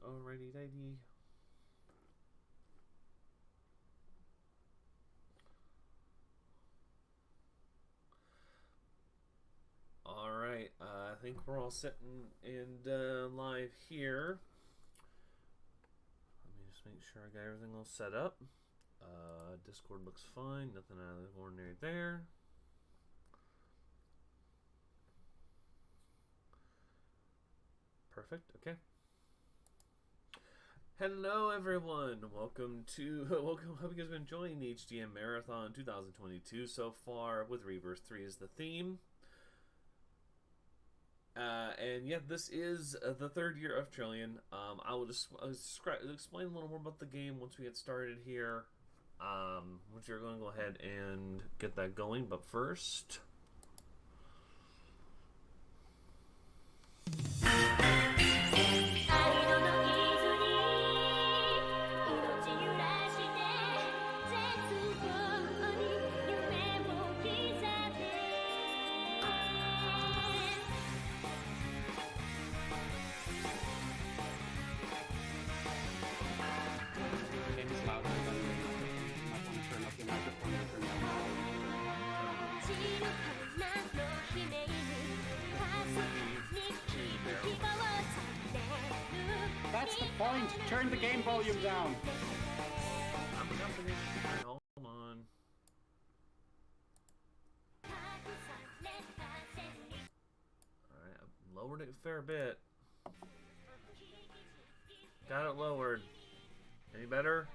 Alrighty, righty. Alright, I think we're all sitting and live here. Let me just make sure I got everything all set up. Discord looks fine, nothing out of the ordinary there. Perfect, okay. Hello everyone, welcome. Hope you guys have been enjoying the HDN Marathon 2022 so far with Birth3 as the theme. And yeah, this is the third year of Trillion. I will just explain a little more about the game once we get started here. Which you're going to go ahead and get that going, but first... That's the point! Turn the game volume down! Hold on. Alright, I've lowered it a fair bit. Got it lowered. Any better?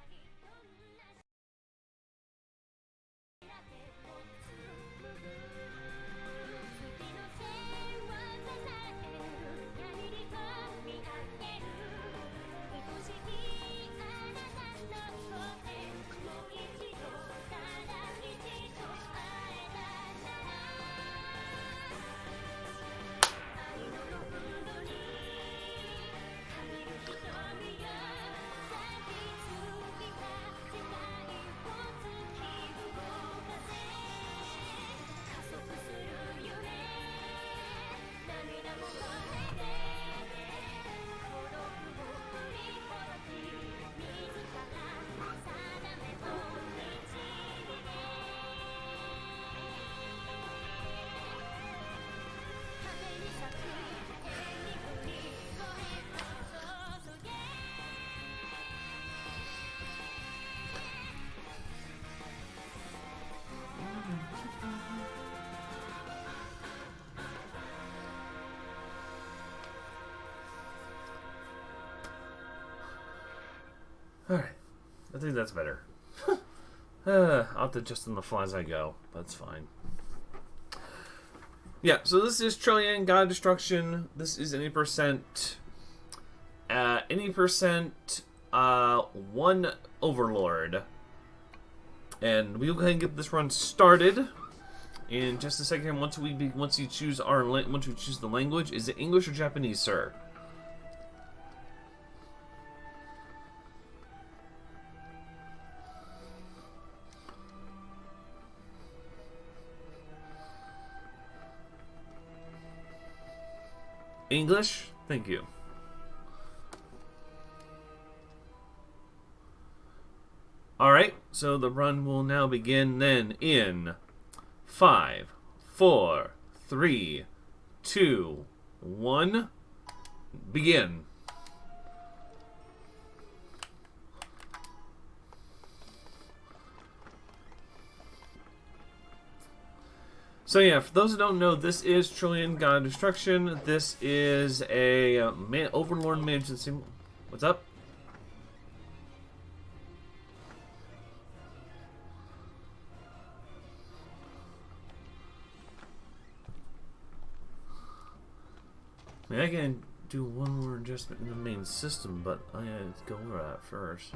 Alright, I think that's better. I'll have to adjust on the fly as I go. That's fine. Yeah, so this is Trillion, God Destruction. This is any percent, one Overlord. And we'll go ahead and get this run started in just a second. Once you choose the language, is it English or Japanese, sir? English? Thank you. Alright, so the run will now begin then in 5, 4, 3, 2, 1. Begin. So yeah, for those who don't know, this is Trillion God Destruction. This is a Overlord management sim. What's up? I mean, I can do one more adjustment in the main system, but I had to go over that first.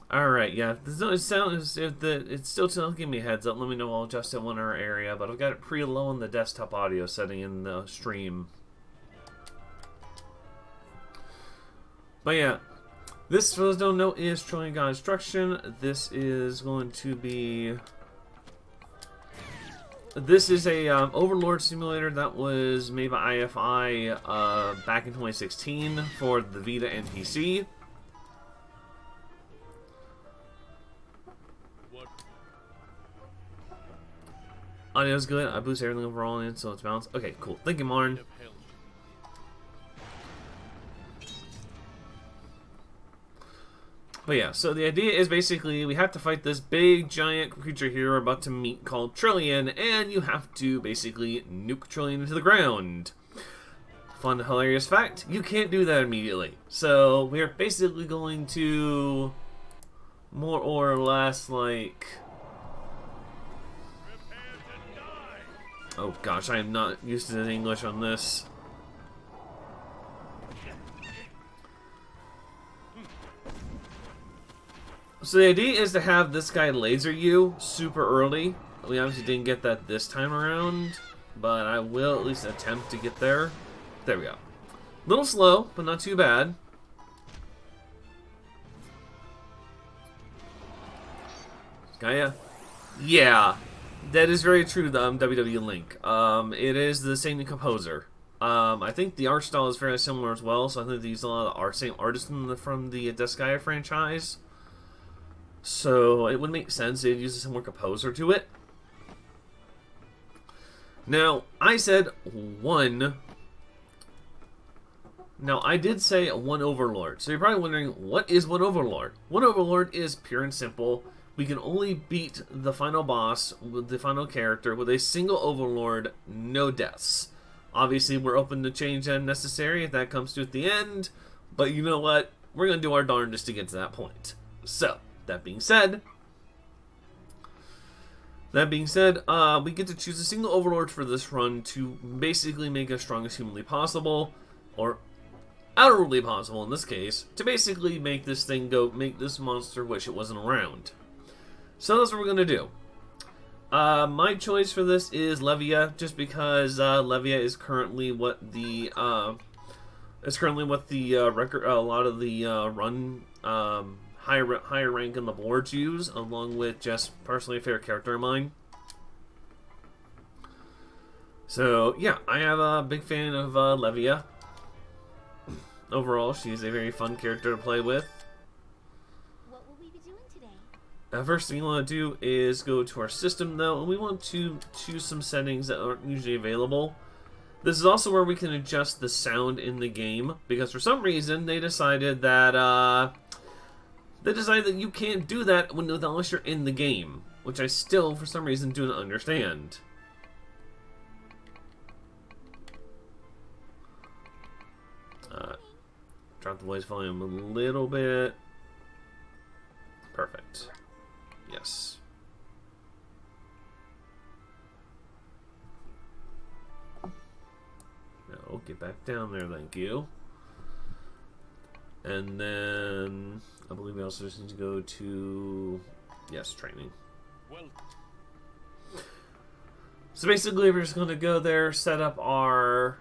Alright, yeah, it's still giving me a heads up. Let me know, I'll adjust it in our area, but I've got it pretty low on the desktop audio setting in the stream. But yeah, this, for those who don't know, is Trillion God Destruction. This is going to be This is a Overlord simulator that was made by IFI back in 2016 for the Vita and PC. Audio's good. I boost everything overall in, so it's balanced. Okay, cool. Thank you, Marn. But yeah, so the idea is basically we have to fight this big giant creature here we're about to meet called Trillion, and you have to basically nuke Trillion into the ground. Fun, hilarious fact, you can't do that immediately. So we're basically going to more or less like... Oh gosh, I am not used to the English on this. So the idea is to have this guy laser you super early. We obviously didn't get that this time around, but I will at least attempt to get there. There we go. A little slow, but not too bad. Gaia? Yeah, that is very true, the WWE Link. It is the same composer. I think the art style is very similar as well, so I think they use a lot of the same artists from the Gaia franchise. So it would make sense they'd use a similar composer to it. Now, I said one. Now, I did say one Overlord. So you're probably wondering, what is one Overlord? One Overlord is pure and simple. We can only beat the final boss, with the final character, with a single Overlord, no deaths. Obviously, we're open to change that necessary if that comes to at the end. But you know what? We're going to do our darndest to get to that point. So, that being said, we get to choose a single Overlord for this run to basically make us strong as humanly possible, or outwardly possible in this case, to basically make this thing go, make this monster wish it wasn't around. So that's what we're gonna do. My choice for this is Levia, just because Levia is currently what the record, a lot of the run higher rank in the boards use, along with just personally a favorite character of mine. So yeah, I am a big fan of Levia. Overall, she's a very fun character to play with. What will we be doing today? First thing we want to do is go to our system though, and we want to choose some settings that aren't usually available. This is also where we can adjust the sound in the game, because for some reason they decided that you can't do that unless you're in the game, which I still, for some reason, do not understand. Drop the voice volume a little bit. Perfect. Yes. No, get back down there, thank you. And then I believe we also just need to go to, yes, training. So basically we're just going to go there, set up our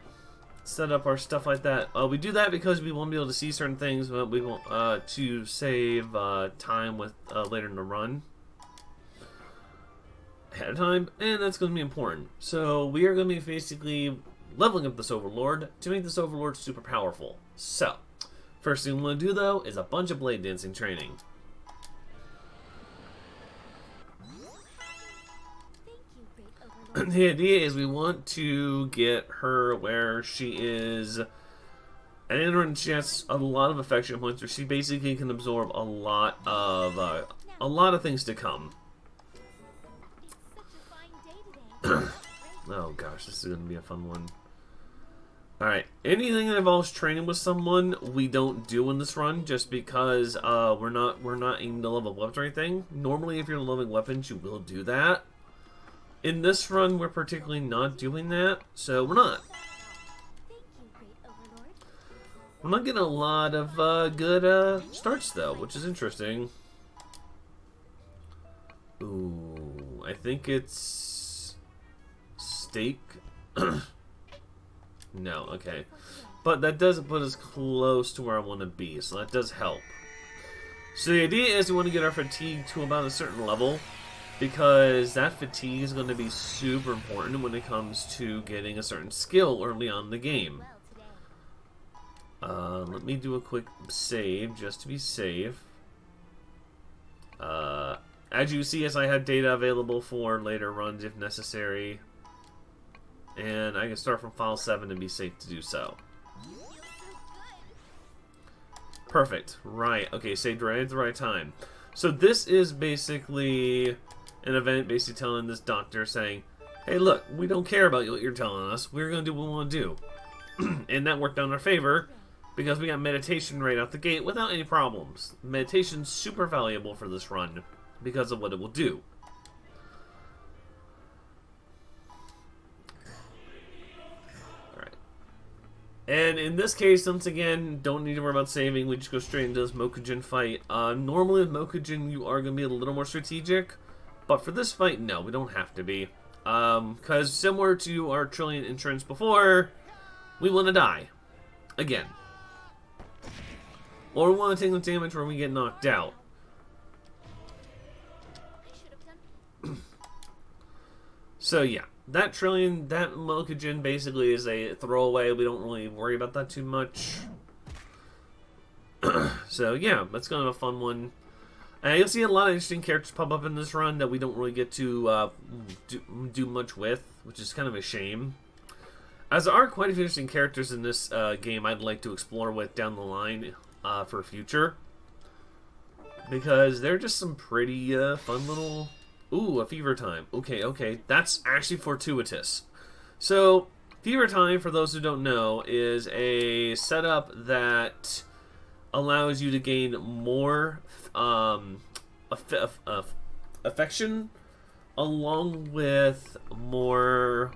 stuff like that. We do that because we won't be able to see certain things, but we want to save time with later in the run ahead of time, and that's going to be important. So we are going to be basically leveling up this Overlord to make this Overlord super powerful. So first thing we want to do though is a bunch of blade dancing training. The idea is we want to get her where she is, and she has a lot of affection points where she basically can absorb a lot of things to come. Oh gosh, this is going to be a fun one. Alright, anything that involves training with someone, we don't do in this run, just because we're not aiming to level weapons or anything. Normally, if you're leveling weapons, you will do that. In this run, we're particularly not doing that, so we're not. We're not getting a lot of good starts, though, which is interesting. Ooh, I think it's steak. No, okay. But that doesn't put us close to where I want to be, so that does help. So the idea is we want to get our fatigue to about a certain level. because that fatigue is going to be super important when it comes to getting a certain skill early on in the game. Let me do a quick save just to be safe. As you see, as I have data available for later runs if necessary, and I can start from file 7 and be safe to do so. Perfect. Right. Okay, saved right at the right time. So this is basically an event basically telling this doctor, saying, hey, look, we don't care about what you're telling us. We're going to do what we want to do. And that worked out in our favor because we got meditation right out the gate without any problems. Meditation's super valuable for this run because of what it will do. And in this case, once again, don't need to worry about saving. We just go straight into this Mokujin fight. Normally with Mokujin, you are going to be a little more strategic. But for this fight, no, we don't have to be. Because similar to our Trillion entrance before, we want to die. Again. Or we want to take the damage where we get knocked out. So yeah. That Trillion, that Mokujin basically is a throwaway. We don't really worry about that too much. So yeah, that's kind of a fun one. You'll see a lot of interesting characters pop up in this run that we don't really get to do much with, which is kind of a shame. As there are quite a few interesting characters in this game I'd like to explore with down the line for future. Because they're just some pretty fun little... Ooh, a fever time. Okay, okay. That's actually fortuitous. So, fever time, for those who don't know, is a setup that allows you to gain more affection, along with more...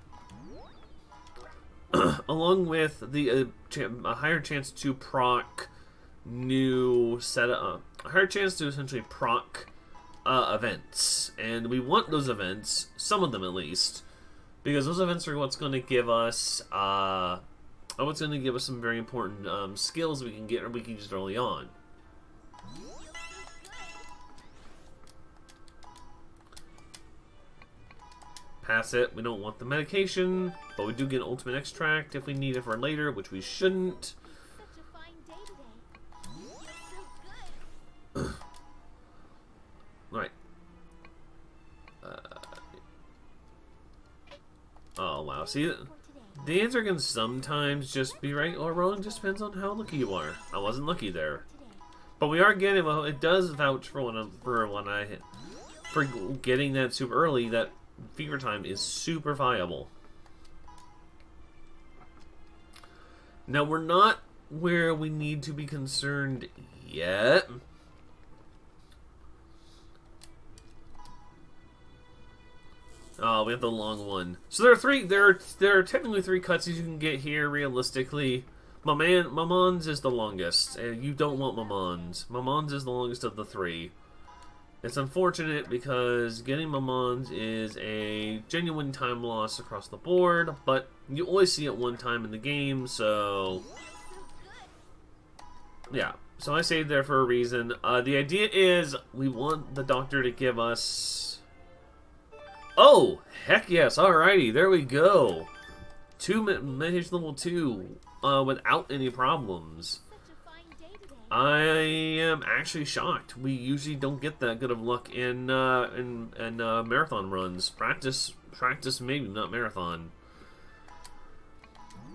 along with the a higher chance to proc new setup... a higher chance to essentially proc events, and we want those events, some of them at least, because those events are what's going to give us some very important skills we can get or we can use early on. Pass it. We don't want the medication, but we do get ultimate extract if we need it for later, which we shouldn't. Right. Oh, wow. See, the answer can sometimes just be right or wrong. Just depends on how lucky you are. I wasn't lucky there. But we are getting, well, it does vouch for for getting that super early, that fever time is super viable. Now, we're not where we need to be concerned yet. Oh, we have the long one. So there are three. There are technically 3 cutscenes you can get here. Realistically, Mamon's is the longest, and you don't want Mamon's. Mamon's is the longest of the 3. It's unfortunate because getting Mamon's is a genuine time loss across the board, but you always see it one time in the game, so yeah. So I saved there for a reason. The idea is we want the doctor to give us... Oh, heck yes. Alrighty, there we go. Meditation level 2 without any problems. I am actually shocked. We usually don't get that good of luck in marathon runs. Practice maybe, not marathon.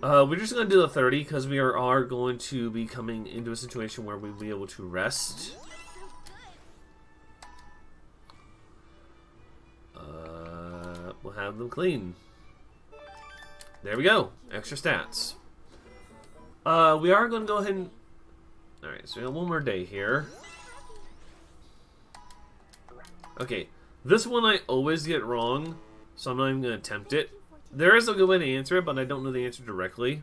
We're just going to do the 30 because we are going to be coming into a situation where we'll be able to rest. We'll have them clean. There we go. Extra stats. We are going to go ahead and... Alright, so we have one more day here. Okay, this one I always get wrong, so I'm not even going to attempt it. There is a good way to answer it, but I don't know the answer directly.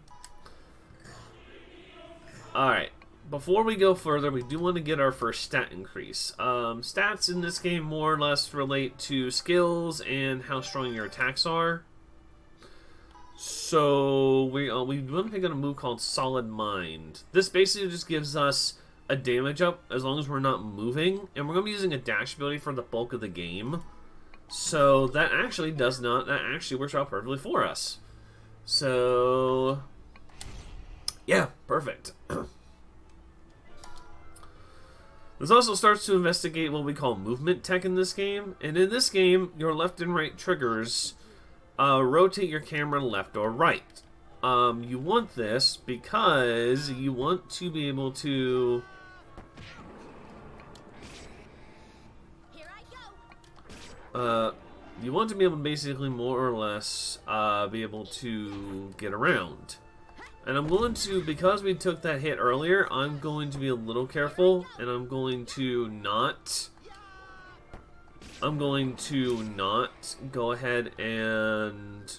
Alright, before we go further, we do want to get our first stat increase. Stats in this game more or less relate to skills and how strong your attacks are. So we want to pick out a move called Solid Mind. This basically just gives us a damage up as long as we're not moving, and we're going to be using a dash ability for the bulk of the game. So that actually does not, that actually works out perfectly for us. So, yeah, perfect. This also starts to investigate what we call movement tech in this game. And in this game, your left and right triggers rotate your camera left or right. You want this because you want to be able to... you want to be able to basically more or less be able to get around. And I'm going to, because we took that hit earlier, I'm going to be a little careful, and I'm going to not go ahead and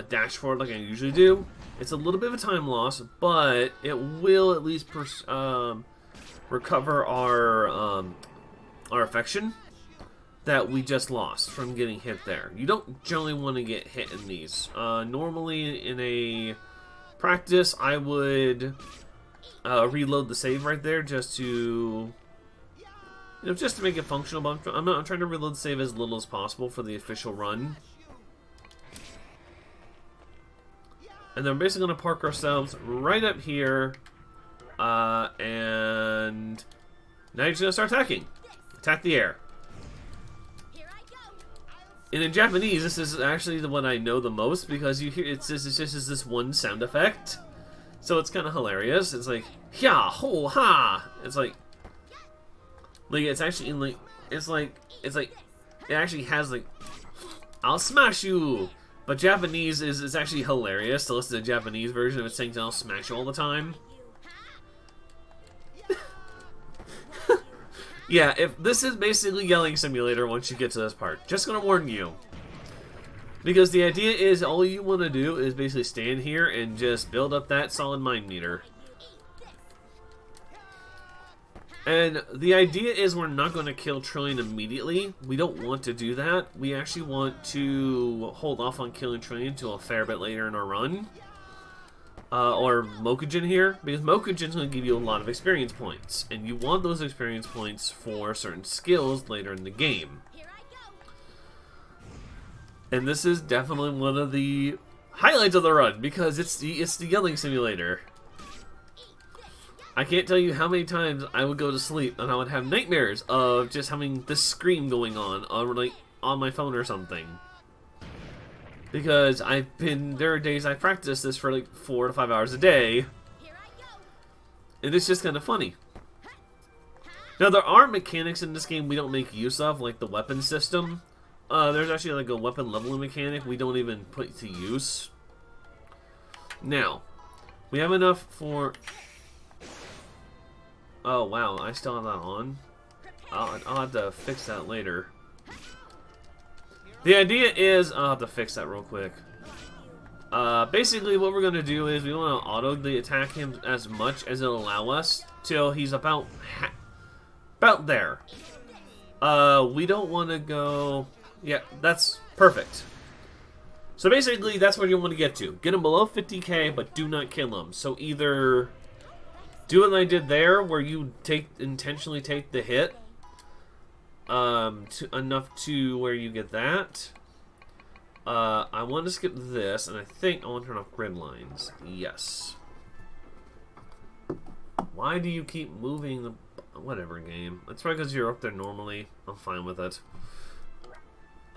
dash forward like I usually do. It's a little bit of a time loss, but it will at least recover our affection that we just lost from getting hit there. You don't generally want to get hit in these. Normally in a practice, I would reload the save right there just to, just to make it functional. But I'm trying to reload the save as little as possible for the official run. And then we're basically going to park ourselves right up here, and now you're just going to start attacking. Attack the air. And in Japanese, this is actually the one I know the most because you hear it's just this one sound effect, so it's kind of hilarious. It's like "hya ho ha." It's like it's actually in it actually has like "I'll smash you," but Japanese is actually hilarious to listen to the Japanese version of it saying "I'll smash you" all the time. Yeah, if this is basically Yelling Simulator once you get to this part. Just gonna warn you. Because the idea is all you want to do is basically stand here and just build up that solid mind meter. And the idea is we're not going to kill Trillian immediately. We don't want to do that. We actually want to hold off on killing Trillian until a fair bit later in our run. Or Mokujin here, because Mokujin's going to give you a lot of experience points, and you want those experience points for certain skills later in the game. And this is definitely one of the highlights of the run, because it's the Yelling Simulator. I can't tell you how many times I would go to sleep and I would have nightmares of just having this scream going on like on my phone or something. Because there are days I practice this for like 4 to 5 hours a day. And it's just kind of funny. Now there are mechanics in this game we don't make use of, like the weapon system. There's actually like a weapon leveling mechanic we don't even put to use. Now, we have enough for... Oh wow, I still have that on. I'll have to fix that later. The idea is, I'll have to fix that real quick. Basically what we're going to do is we want to auto the attack him as much as it'll allow us till he's about there. We don't want to go... Yeah, that's perfect. So basically that's where you want to get to. Get him below 50k, but do not kill him. So either do what I did there, where you intentionally take the hit, enough to where you get that. I want to skip this, and I think I want to turn off grid lines. Yes. Why do you keep moving the... Whatever, game. That's probably because you're up there normally. I'm fine with it.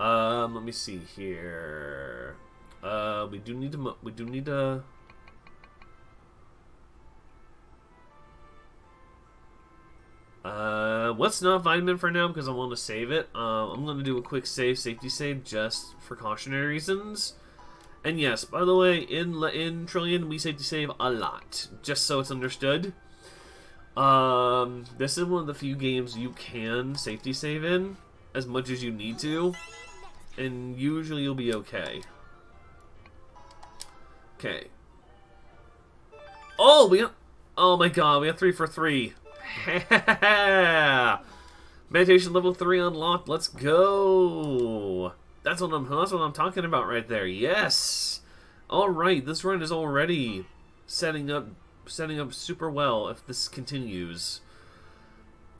Let me see here. We do need to... Let's not vitamin for now because I want to save it. I'm going to do a quick safety save, just for cautionary reasons. And yes, by the way, in Trillian, we safety save a lot, just so it's understood. This is one of the few games you can safety save in, as much as you need to, and usually you'll be okay. Okay. Oh, oh my god, we got 3 for 3. Meditation level 3 unlocked. Let's go. That's what I'm talking about right there. Yes. All right, this run is already setting up super well if this continues.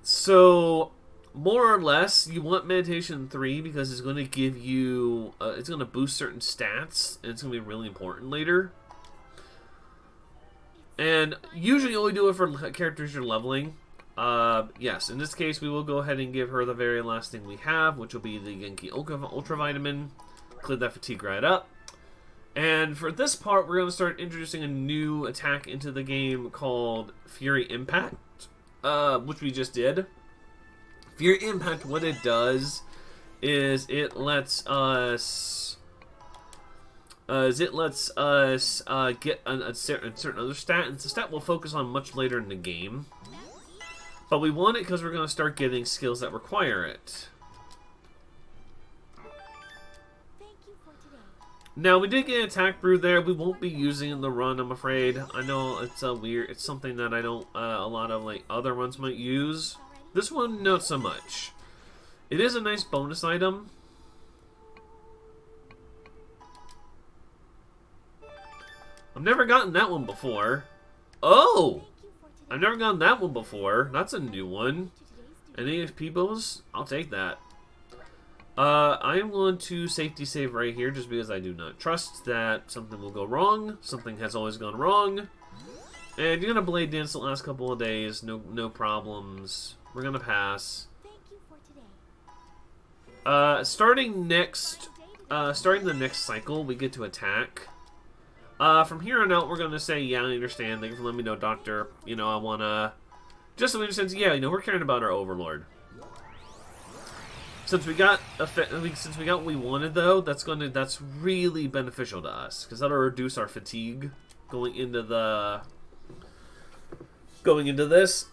So more or less, you want Meditation 3 because it's going to give you, it's going to boost certain stats, and it's going to be really important later. And usually you only do it for characters you're leveling. Yes, in this case, we will go ahead and give her the very last thing we have, which will be the Genki Ultra Vitamin. Clear that fatigue right up. And for this part, we're going to start introducing a new attack into the game called Fury Impact, which we just did. Fury Impact, what it does is it lets us get a certain other stat, and it's a stat we'll focus on much later in the game. But we want it because we're going to start getting skills that require it. Now, we did get an attack brew there. We won't be using in the run, I'm afraid. I know it's weird. It's something that I don't, a lot of like other runs might use. This one, not so much. It is a nice bonus item. I've never gotten that one before. Oh! I've never gotten that one before. That's a new one. Any HP bonus? I'll take that. I am going to safety save right here just because I do not trust that something will go wrong. Something has always gone wrong. And you're going to blade dance the last couple of days. No problems. We're going to pass. Starting the next cycle, we get to attack. From here on out, we're going to say, yeah, I understand. Thank you for letting me know, Doctor. You know, I want to... Just so we understand, yeah, you know, we're caring about our Overlord. Since we got what we wanted, though, that's really beneficial to us, because that'll reduce our fatigue going into this.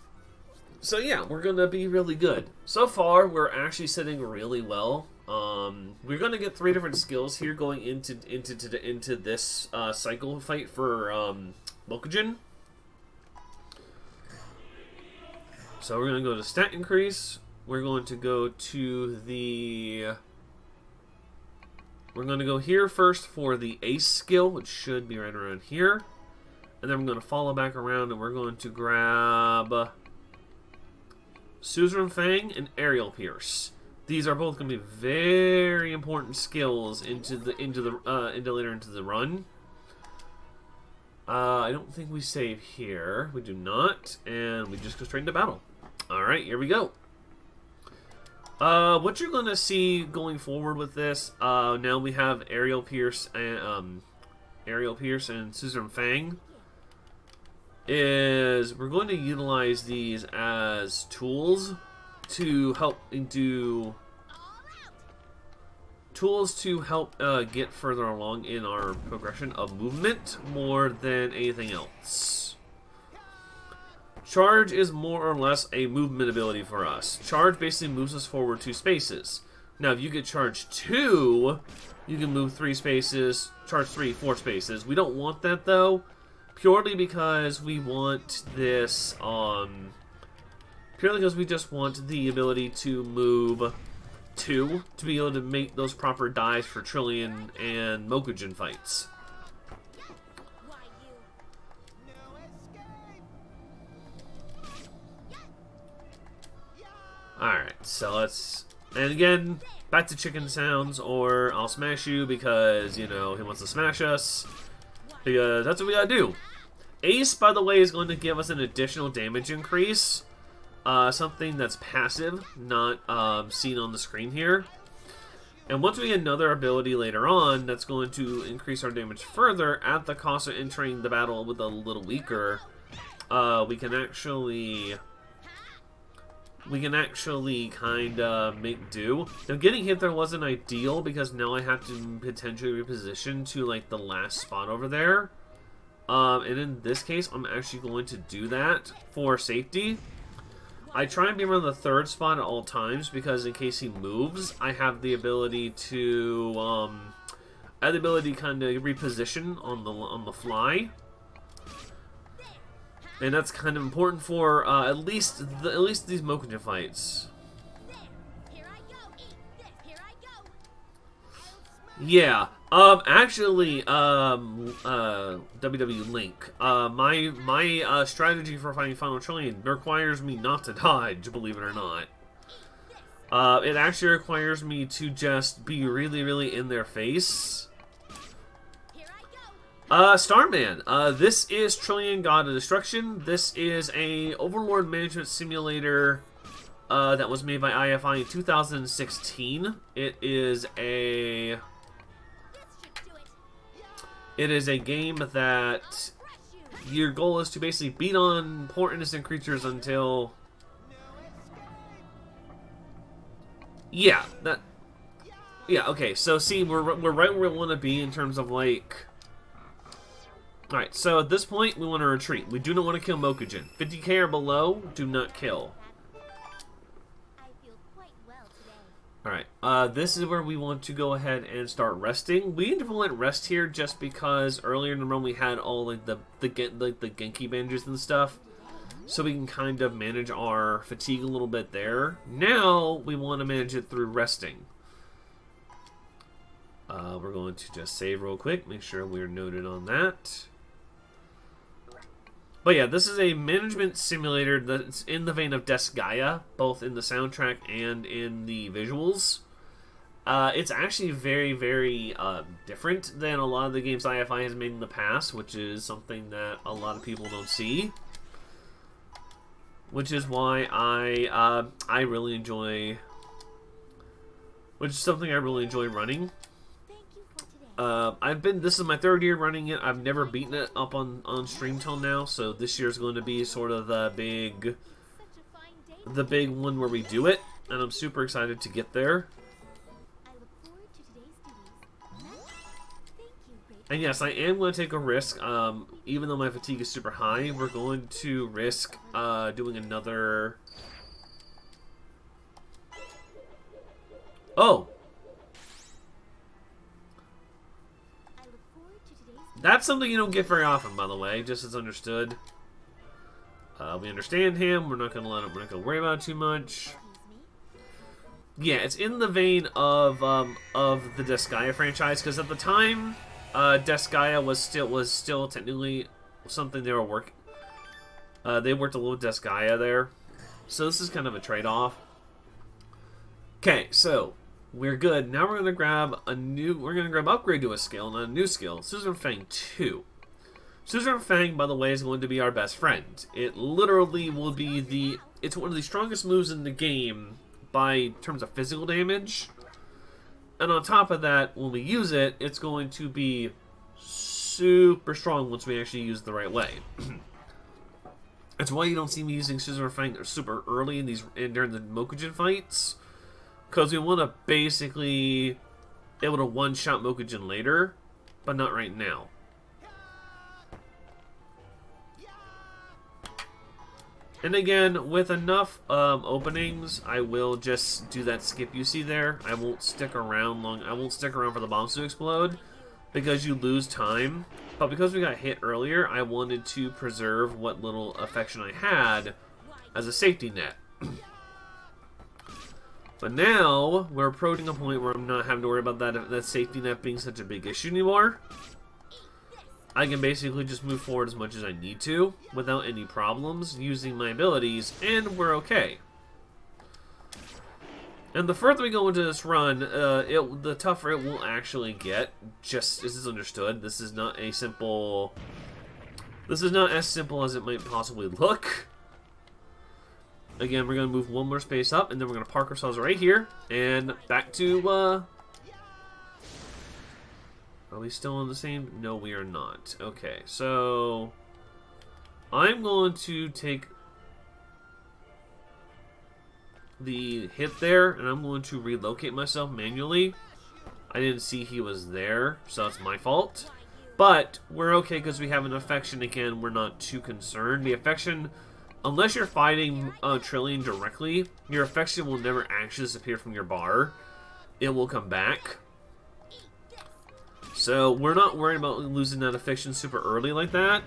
So yeah, we're gonna be really good. So far, we're actually sitting really well. We're gonna get 3 different skills here going into this cycle fight for Mokujin. So we're gonna go to stat increase. We're going to go to the... We're going to go here first for the Ace skill, which should be right around here. And then we're going to follow back around and we're going to grab... Suzerain Fang and Aerial Pierce. These are both going to be very important skills into later into the run. I don't think we save here. We do not. And we just go straight into battle. Alright, here we go. What you're gonna see going forward with this, now we have Aerial Pierce and Suzerain Fang, is we're going to utilize these as tools to help get further along in our progression of movement more than anything else. Charge is more or less a movement ability for us. Charge basically moves us forward 2 spaces. Now, if you get Charge 2, you can move 3 spaces, Charge 3, 4 spaces. We don't want that, though, purely because we want this, purely because we just want the ability to move 2 to be able to make those proper dives for Trillion and Mokujin fights. Alright, so let's... And again, back to chicken sounds, or I'll smash you because, you know, he wants to smash us. Because that's what we gotta do. Ace, by the way, is going to give us an additional damage increase. Something that's passive, not seen on the screen here. And once we get another ability later on, that's going to increase our damage further at the cost of entering the battle with a little weaker. We can actually kind of make do. Now, getting hit there wasn't ideal because now I have to potentially reposition to like the last spot over there. And in this case, I'm actually going to do that for safety. I try and be around the 3rd spot at all times because in case he moves, I have the ability to kind of reposition on the fly. And that's kind of important for at least these Mokujin fights. Yeah. Actually, WW Link. My strategy for fighting Final Trillion requires me not to dodge, believe it or not. It actually requires me to just be really, really in their face. Starman. This is Trillion God of Destruction. This is a Overlord Management Simulator that was made by IFI in 2016. It is a game that your goal is to basically beat on poor innocent creatures until... Yeah, okay, so see, we're right where we want to be in terms of, like... Alright, so at this point, we want to retreat. We do not want to kill Mokujin. 50k or below, do not kill. Alright, this is where we want to go ahead and start resting. We implement rest here just because earlier in the run we had all like the Genki bandages and stuff. So we can kind of manage our fatigue a little bit there. Now we want to manage it through resting. We're going to just save real quick, make sure we're noted on that. But yeah, this is a management simulator that's in the vein of Gaia, both in the soundtrack and in the visuals. It's actually very, very different than a lot of the games IFI has made in the past, which is something that a lot of people don't see. Which is why I really enjoy... Which is something I really enjoy running. This is my third year running it. I've never beaten it up on stream till now, so this year's going to be sort of the big one where we do it, and I'm super excited to get there. And yes, I am going to take a risk, even though my fatigue is super high, we're going to risk doing another... Oh! That's something you don't get very often, by the way, just as understood. We understand him, we're not going to worry about it too much. Yeah, it's in the vein of the Gaia franchise, because at the time, Gaia was still technically something they were working. They worked a little with Gaia there, so this is kind of a trade-off. Okay, so we're good. Now we're gonna grab upgrade to a skill, not a new skill. Suzerain Fang 2. Suzerain Fang, by the way, is going to be our best friend. It literally will be it's one of the strongest moves in the game by terms of physical damage. And on top of that, when we use it, it's going to be super strong once we actually use it the right way. That's why you don't see me using Suzerain Fang super early during the Mokujin fights. Because we want to basically be able to one-shot Mokujin later, but not right now. And again, with enough openings, I will just do that skip you see there. I won't stick around long. I won't stick around for the bombs to explode because you lose time. But because we got hit earlier, I wanted to preserve what little affection I had as a safety net. But now, we're approaching a point where I'm not having to worry about that safety net being such a big issue anymore. I can basically just move forward as much as I need to, without any problems, using my abilities, and we're okay. And the further we go into this run, the tougher it will actually get, just as is understood. This is not as simple as it might possibly look. Again, we're going to move one more space up, and then we're going to park ourselves right here, and back to, Are we still on the same? No, we are not. Okay, so... I'm going to take the hit there, and I'm going to relocate myself manually. I didn't see he was there, so that's my fault. But, we're okay because we have an affection again. We're not too concerned. The affection... Unless you're fighting Trillion directly, your affection will never actually disappear from your bar. It will come back. So, we're not worried about losing that affection super early like that.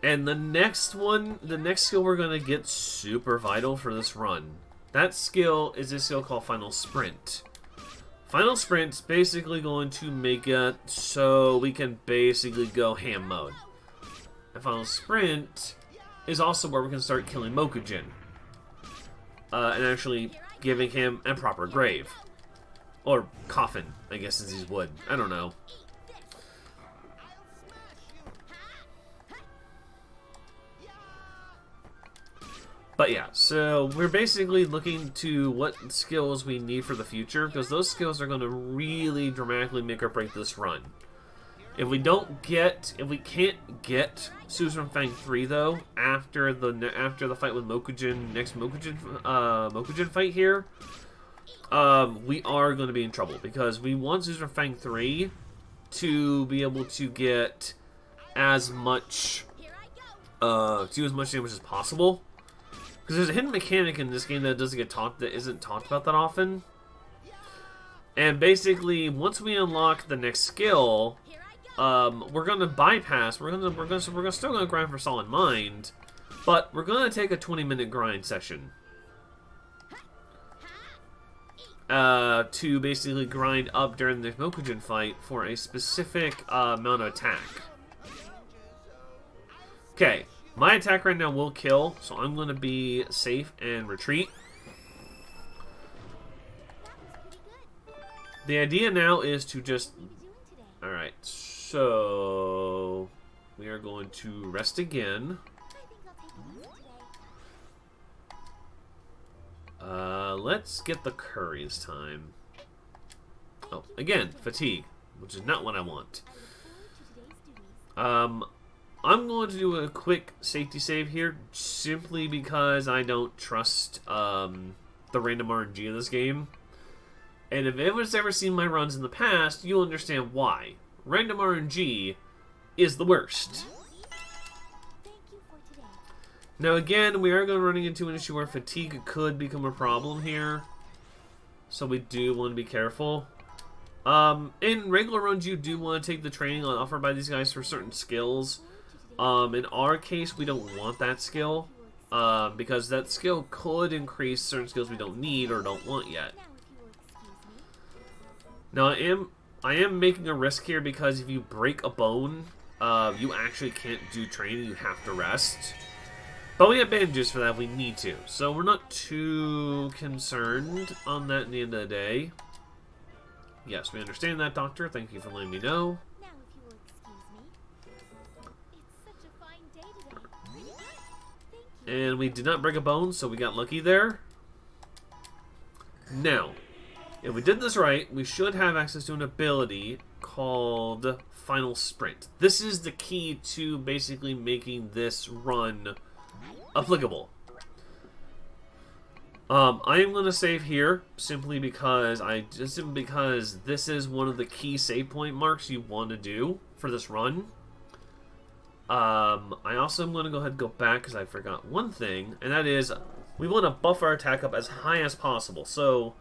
And the next skill we're going to get super vital for this run. That skill is a skill called Final Sprint. Final Sprint's basically going to make it so we can basically go ham mode. And Final Sprint is also where we can start killing Mokujin. And actually giving him a proper grave. Or coffin, I guess, since he's wood. I don't know. But yeah, so we're basically looking to what skills we need for the future, because those skills are going to really dramatically make or break this run. If we can't get Suzerain Fang 3 though, after the fight with Mokujin, next Mokujin fight here, we are going to be in trouble, because we want Suzerain Fang 3 to be able to get as much do as much damage as possible. Because there's a hidden mechanic in this game that doesn't get taught, that isn't talked about that often. And basically, once we unlock the next skill, we're gonna bypass. We're still gonna grind for Solid Mind, but we're gonna take a 20-minute grind session to basically grind up during the Mokujin fight for a specific amount of attack. Okay. My attack right now will kill, so I'm going to be safe and retreat. The idea now is to just... Alright, so... We are going to rest again. Let's get the curry this time. Oh, again, fatigue, which is not what I want. I'm going to do a quick safety save here, simply because I don't trust the random RNG of this game. And if anyone's ever seen my runs in the past, you'll understand why. Random RNG is the worst. Now again, we are going to be running into an issue where fatigue could become a problem here. So we do want to be careful. In regular runs, you do want to take the training offered by these guys for certain skills. In our case, we don't want that skill, because that skill could increase certain skills we don't need or don't want yet. Now, I am making a risk here, because if you break a bone, you actually can't do training, you have to rest. But we have bandages for that if we need to, so we're not too concerned on that at the end of the day. Yes, we understand that, Doctor. Thank you for letting me know. And we did not break a bone, so we got lucky there. Now, if we did this right, we should have access to an ability called Final Sprint. This is the key to basically making this run applicable. I am going to save here simply because this is one of the key save point marks you want to do for this run. I also am going to go ahead and go back because I forgot one thing, and that is we want to buff our attack up as high as possible. So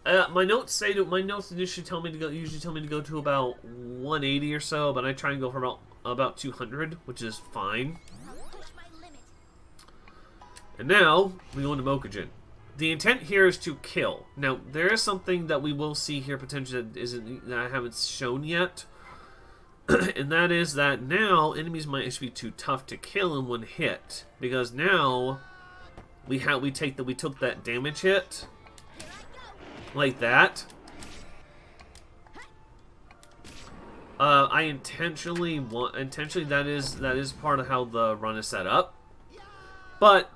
my notes usually tell me to go to about 180 or so, but I try and go for about 200, which is fine. And now we go into Mokujin. The intent here is to kill. Now there is something that we will see here potentially that I haven't shown yet. And that is that now enemies might actually be too tough to kill in one hit, because now we took that damage hit like that. I intentionally that is part of how the run is set up, but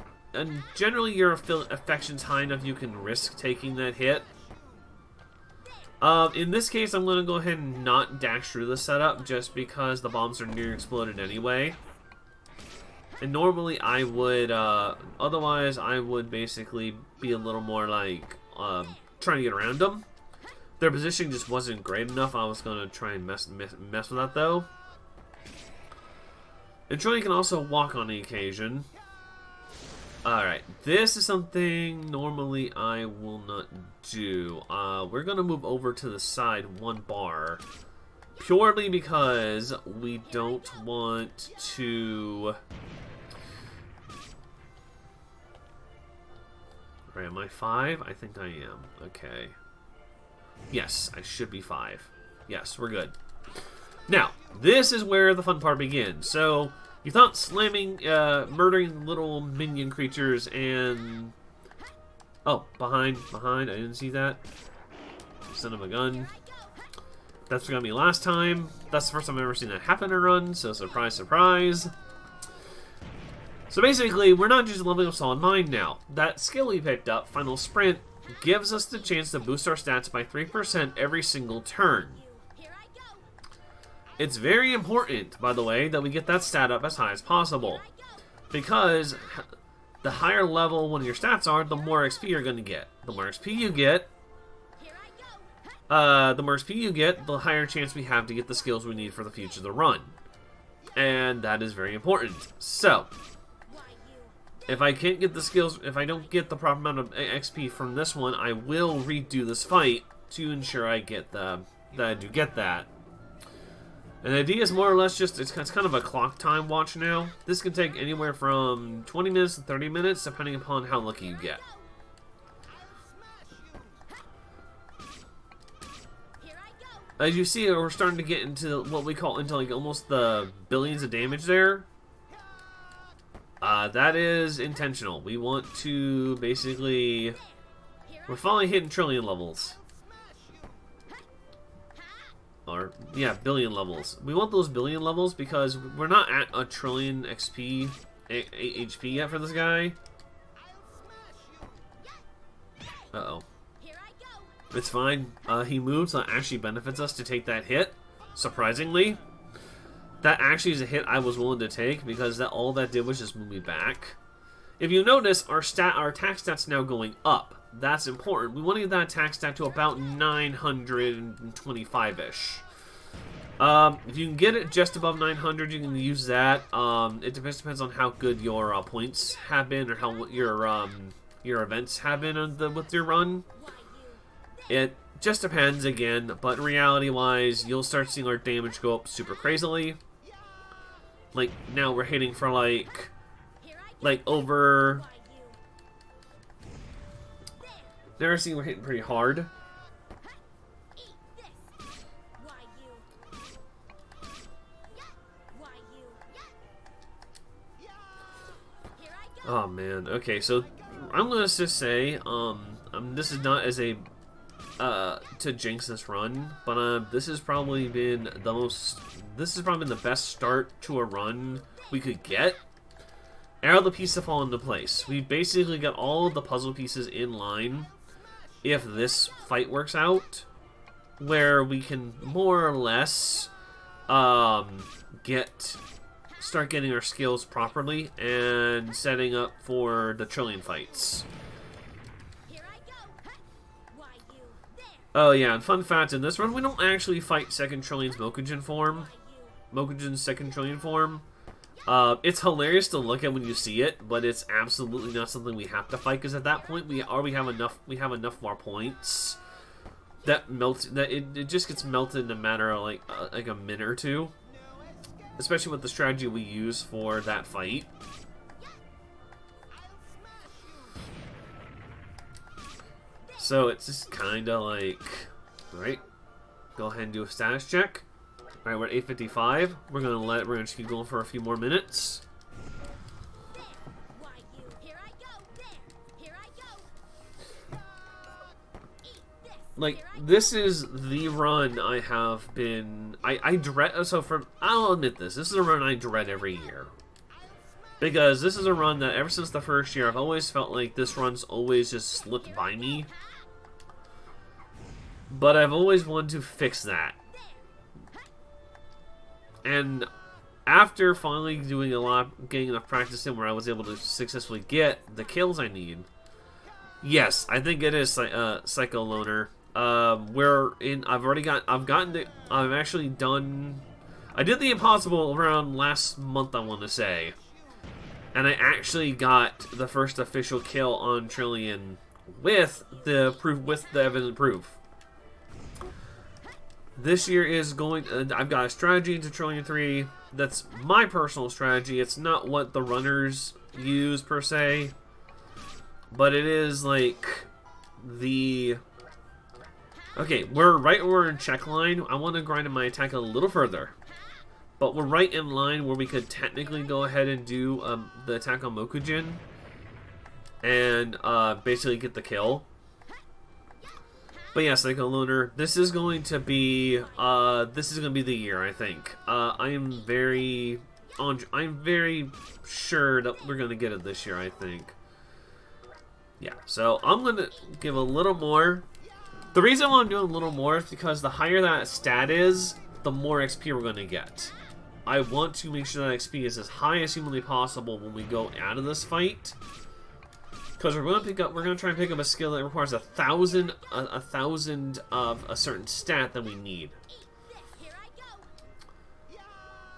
generally your affection's high enough you can risk taking that hit. In this case, I'm going to go ahead and not dash through the setup, just because the bombs are near exploded anyway. And normally I would, otherwise I would basically be a little more like, trying to get around them. Their positioning just wasn't great enough. I was going to try and mess with that though. And Troy can also walk on the occasion. Alright, this is something normally I will not do. We're going to move over to the side one bar, purely because we don't want to... Alright, am I 5? I think I am. Okay. Yes, I should be 5. Yes, we're good. Now, this is where the fun part begins. So, you thought slamming, murdering little minion creatures and... Oh, behind, I didn't see that. Son of a gun. That's what got me last time. That's the first time I've ever seen that happen in a run, so surprise, surprise. So basically, we're not just leveling up Solid Mind now. That skill we picked up, Final Sprint, gives us the chance to boost our stats by 3% every single turn. It's very important, by the way, that we get that stat up as high as possible. Because the higher level one of your stats are, the more XP you're going to get. The more XP you get, the higher chance we have to get the skills we need for the future of the run. And that is very important. So, if I can't get the skills, if I don't get the proper amount of XP from this one, I will redo this fight to ensure I get that I do get that. And the idea is more or less just, it's kind of a clock time watch now. This can take anywhere from 20 minutes to 30 minutes, depending upon how lucky you get. As you see, we're starting to get into what we call like almost the billions of damage there. That is intentional. We want to basically... We're finally hitting trillion levels. Or, yeah, billion levels. We want those billion levels because we're not at a trillion XP, HP yet for this guy. Uh-oh. It's fine. He moved, so that actually benefits us to take that hit. Surprisingly. That actually is a hit I was willing to take because all that did was just move me back. If you notice, our attack stat's now going up. That's important. We want to get that attack stat to about 925-ish. If you can get it just above 900, you can use that. It depends on how good your points have been or how your events have been with your run. It just depends again, but reality-wise, you'll start seeing our damage go up super crazily. Like now, we're hitting for like over. Never seen we're hitting pretty hard. Oh man. Okay, so I'm gonna just say, this is not as a to jinx this run, but this has probably been the best start to a run we could get. And all the pieces have fallen into place. We basically got all of the puzzle pieces in line. If this fight works out, where we can more or less start getting our skills properly and setting up for the trillion fights. Oh yeah, and fun fact, in this run, we don't actually fight second Trillion's Mokujin form. Mokujin's second Trillion form. It's hilarious to look at when you see it, but it's absolutely not something we have to fight, because at that point we have enough more points that it just gets melted in a matter of like a minute or two. Especially with the strategy we use for that fight. So it's just kind of like, alright, go ahead and do a status check. Alright, we're at 8:55. We're gonna just keep going for a few more minutes. Like, this is the run I have been... I dread... So, I'll admit this. This is a run I dread every year. Because this is a run that, ever since the first year, I've always felt like this run's always just slipped by me. But I've always wanted to fix that. And after finally doing getting enough practice in where I was able to successfully get the kills I need... Yes, I think it is Psycho Loner. I've actually done... I did the impossible around last month, I want to say. And I actually got the first official kill on Trillion with the evident proof. This year is going... I've got a strategy into Trillion 3. That's my personal strategy. It's not what the runners use, per se. But it is, like, the... Okay, we're right where we're in check line. I want to grind my attack a little further. But we're right in line where we could technically go ahead and do the attack on Mokujin. And basically get the kill. But yeah, Psycho Lunar, this is going to be the year, I think. I'm very sure that we're gonna get it this year, I think. Yeah, so I'm gonna give a little more. The reason why I'm doing a little more is because the higher that stat is, the more XP we're gonna get. I want to make sure that XP is as high as humanly possible when we go out of this fight. Because we're gonna try and pick up a skill that requires 1,000 of a certain stat that we need.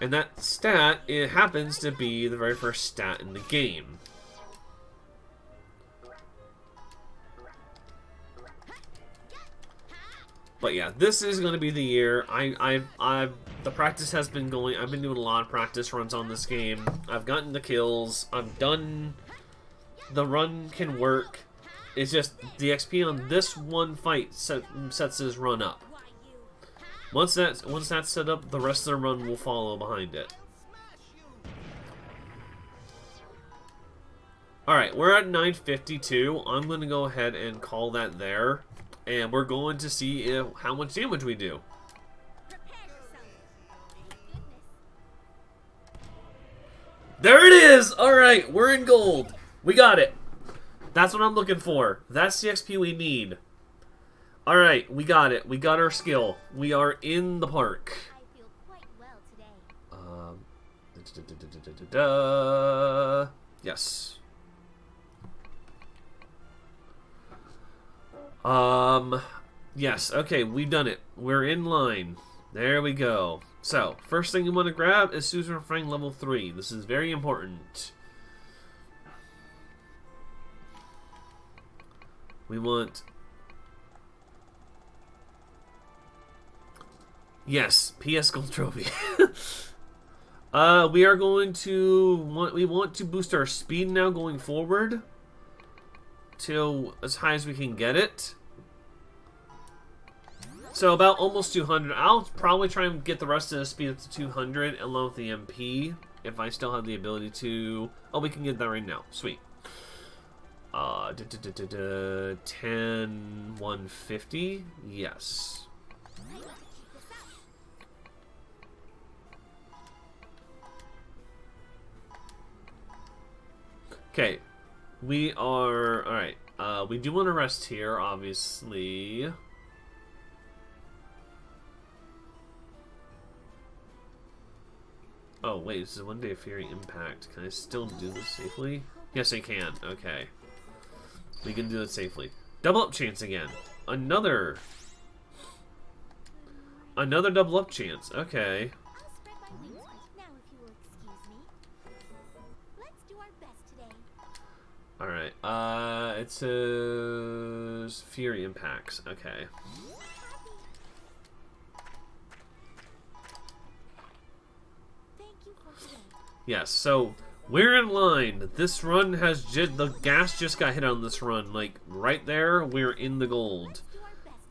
And that stat, it happens to be the very first stat in the game. But yeah, this is going to be the year. The practice has been going. I've been doing a lot of practice runs on this game. I've gotten the kills. I've done. The run can work. It's just the XP on this one fight sets his run up. Once that's set up, the rest of the run will follow behind it. Alright, we're at 952. I'm going to go ahead and call that there. And we're going to see how much damage we do. There it is! Alright, we're in gold. We got it. That's what I'm looking for. That's the XP we need. Alright, we got it. We got our skill. We are in the park. Yes. Yes, okay, we've done it. We're in line. There we go. So, first thing you want to grab is Susan Frank level 3. This is very important. We want... Yes, PS Gold Trophy. We are going to... We want to boost our speed now going forward. To as high as we can get it. So about almost 200. I'll probably try and get the rest of the speed up to 200 along with the MP. If I still have the ability to... Oh, we can get that right now. Sweet. 10, 150. Yes. Okay. We are... Alright. We do want to rest here, obviously. Oh, wait. This is 1 day of Fury Impact. Can I still do this safely? Yes, I can. Okay. We can do it safely. Double up chance again. Another double up chance. Okay. Alright, it says Fury Impacts. Okay. Yes, so we're in line. This run has the gas just got hit on this run. Like, right there, we're in the gold.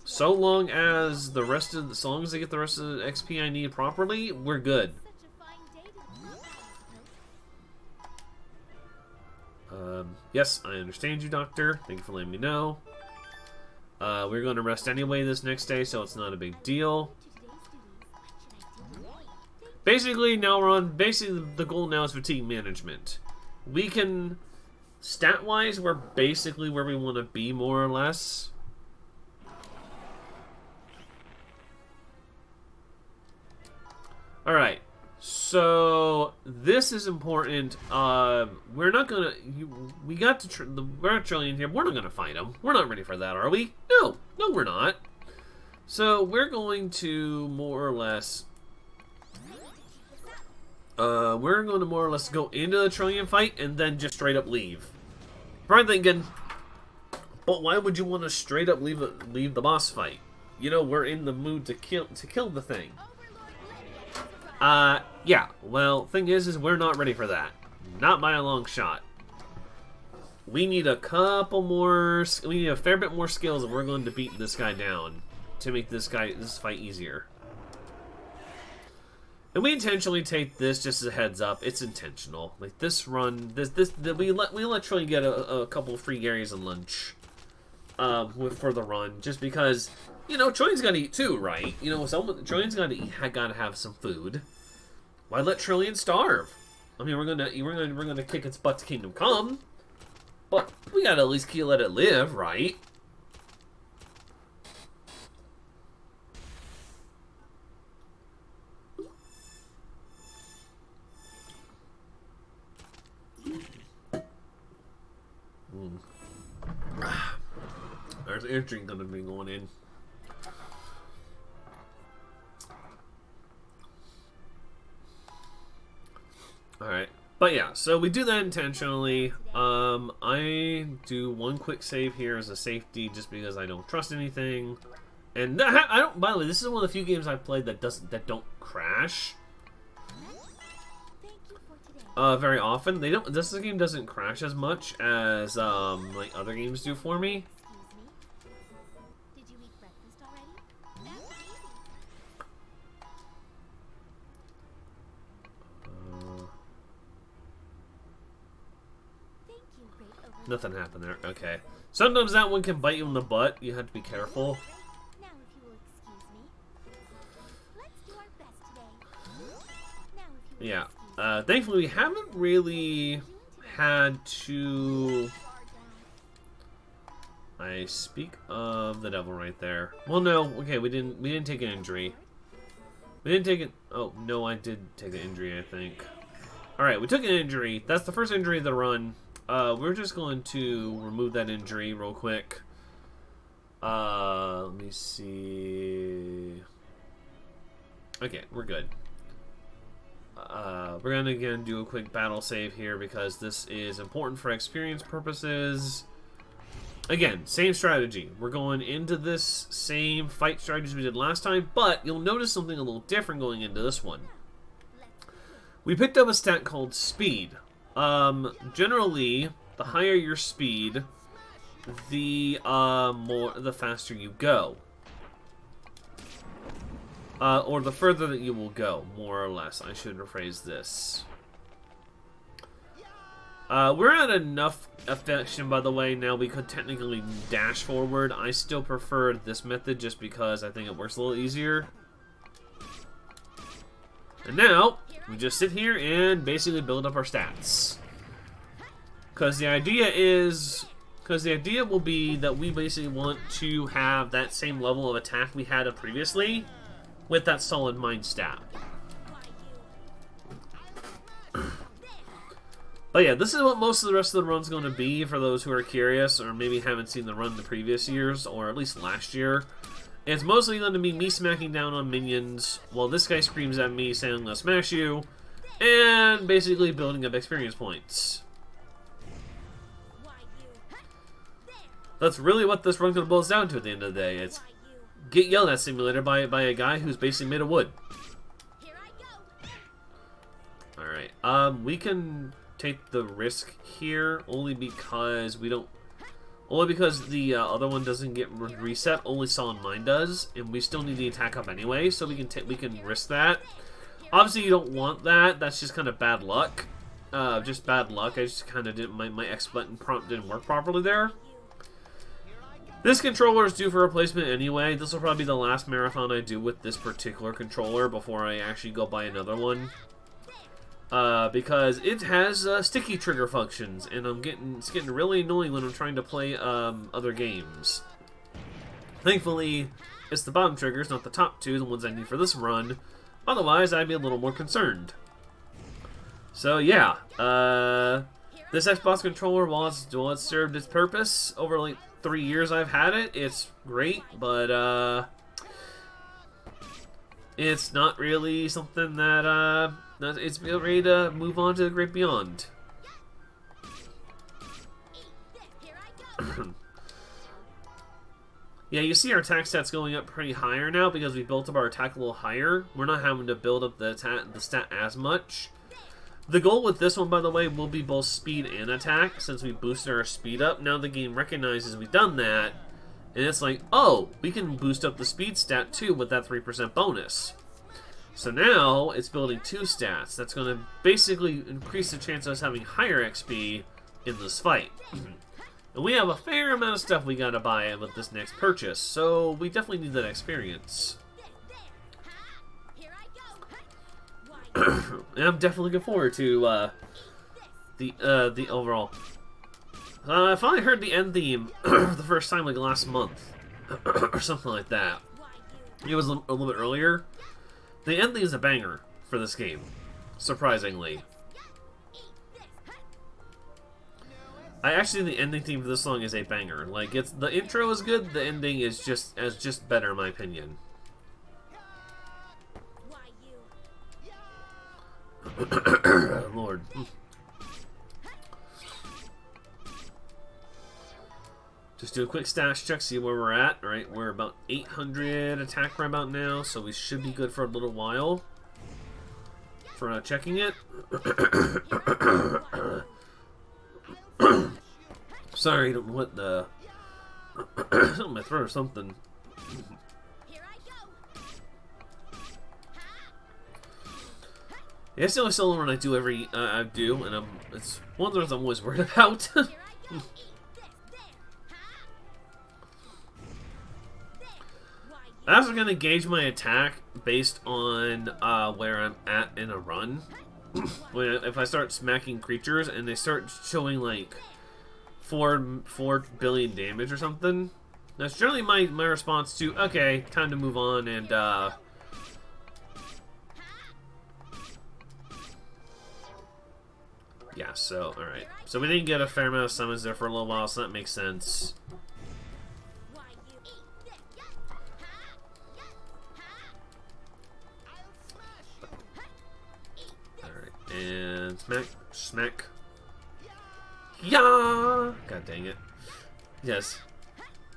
So long as I get the rest of the XP I need properly, we're good. Yes, I understand you, Doctor. Thank you for letting me know. We're going to rest anyway this next day, so it's not a big deal. Basically, now we're on... Basically, the goal now is fatigue management. We can... Stat-wise, we're basically where we want to be, more or less. Alright. So, this is important. We're not gonna... we got to... we're at Trillion here. We're not gonna fight him. We're not ready for that, are we? No. No, we're not. So, we're going to more or less... we're going to more or less go into the Trillion fight and then just straight up leave. Probably thinking, but why would you want to straight up leave the boss fight? You know, we're in the mood to kill the thing. Yeah. Well, thing is we're not ready for that. Not by a long shot. We need a couple more... We need a fair bit more skills if we're going to beat this guy down. to make this fight easier. And we intentionally take this just as a heads up. It's intentional. Like this run, we let Trillian get a couple of free areas and lunch, for the run, just because, you know, Trillian's got to eat too, right? You know, Trillian's got to eat, got to have some food. Why let Trillian starve? I mean, we're gonna kick its butt to Kingdom Come, but we gotta at least let it live, right? There's air drink gonna be going in. Alright. But yeah, so we do that intentionally. I do one quick save here as a safety just because I don't trust anything. And I don't, by the way, this is one of the few games I've played that don't crash. Very often. This game doesn't crash as much as like other games do for me. Did you eat breakfast already? That's easy. Thank you, great overlord. Nothing happened there. Okay. Sometimes that one can bite you in the butt. You have to be careful. Now, if you will excuse me, let's do our best today. Now, if you will Yeah. excuse me. Thankfully, we haven't really had to... I speak of the devil right there. Well, no. Okay, we didn't take an injury. We didn't take it. Oh no, I did take an injury, I think. All right, we took an injury. That's the first injury of the run. We're just going to remove that injury real quick. Let me see. Okay, we're good. We're gonna again do a quick battle save here because this is important for experience purposes. Again, same strategy. We're going into this same fight strategy we did last time, but you'll notice something a little different going into this one. We picked up a stat called speed. Generally, the higher your speed, the faster you go. Or the further that you will go, more or less. I should rephrase this. We're at enough affection, by the way, now we could technically dash forward. I still prefer this method just because I think it works a little easier. And now, we just sit here and basically build up our stats. Because the idea will be that we basically want to have that same level of attack we had previously with that solid mind stat. But yeah, this is what most of the rest of the run's going to be for those who are curious or maybe haven't seen the run the previous years or at least last year. It's mostly going to be me smacking down on minions while this guy screams at me saying I'm going to smash you and basically building up experience points. That's really what this run boils down to at the end of the day. It's get yelled at simulator by a guy who's basically made of wood. Alright, we can take the risk here only because the other one doesn't get reset. Only Solid Mind does, and we still need the attack up anyway, so we can risk that. Obviously, you don't want that. That's just kind of bad luck. Just bad luck. I just kind of didn't my X button prompt didn't work properly there. This controller is due for replacement anyway. This will probably be the last marathon I do with this particular controller before I actually go buy another one. Because it has sticky trigger functions, and it's getting really annoying when I'm trying to play other games. Thankfully, it's the bottom triggers, not the top two, the ones I need for this run. Otherwise, I'd be a little more concerned. So yeah, this Xbox controller, while it's served its purpose over like 3 years I've had it, it's great, but it's not really something that it's ready to move on to the great beyond. Yeah, you see our attack stats going up pretty higher now because we built up our attack a little higher. We're not having to build up the stat as much. The goal with this one, by the way, will be both speed and attack since we boosted our speed up. Now the game recognizes we've done that, And it's like, oh, we can boost up the speed stat too with that 3% bonus. So now it's building 2 stats. That's going to basically increase the chance of us having higher XP in this fight. And we have a fair amount of stuff we gotta buy with this next purchase, so we definitely need that experience. And I'm definitely looking forward to the overall. I finally heard the end theme for the first time like last month, or something like that. It was a little bit earlier. The end theme is a banger for this game, surprisingly. I actually think the ending theme for this song is a banger. Like, it's the intro is good, the ending is just better in my opinion. Lord. Just do a quick stash check, see where we're at. Alright, we're about 800 attack right about now, so we should be good for a little while. For checking it. Sorry, I don't know what the... something in my throat or something. Yeah, it's the only solo run I do and it's one of the ones I'm always worried about. I'm also gonna gauge my attack based on where I'm at in a run. If I start smacking creatures and they start showing like 4 billion damage or something, that's generally my response to, okay, time to move on. And yeah, so alright, so we didn't get a fair amount of summons there for a little while, so that makes sense. And smack. Yeah. God dang it. Yes.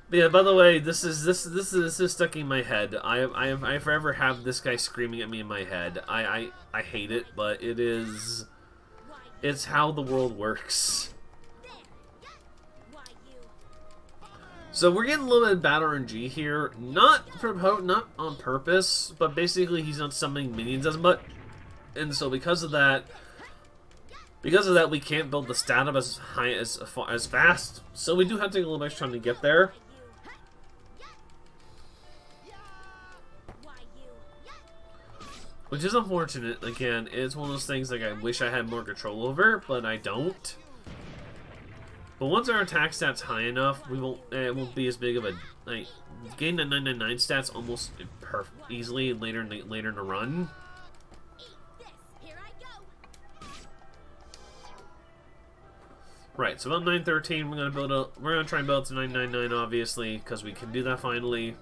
But yeah. By the way, this is stuck in my head. I forever have this guy screaming at me in my head. I hate it, but it's how the world works. So we're getting a little bit of battle RNG here, not on purpose, but basically he's not summoning minions as much. And so because of that, we can't build the stat up as high as fast. So we do have to take a little bit extra time to get there. Which is unfortunate. Again, it's one of those things like I wish I had more control over, but I don't. But once our attack stat's high enough, it won't be as big of a like getting the 999 stats almost easily later in the run. Right, so about 913, we're gonna try and build to 999, obviously, because we can do that finally.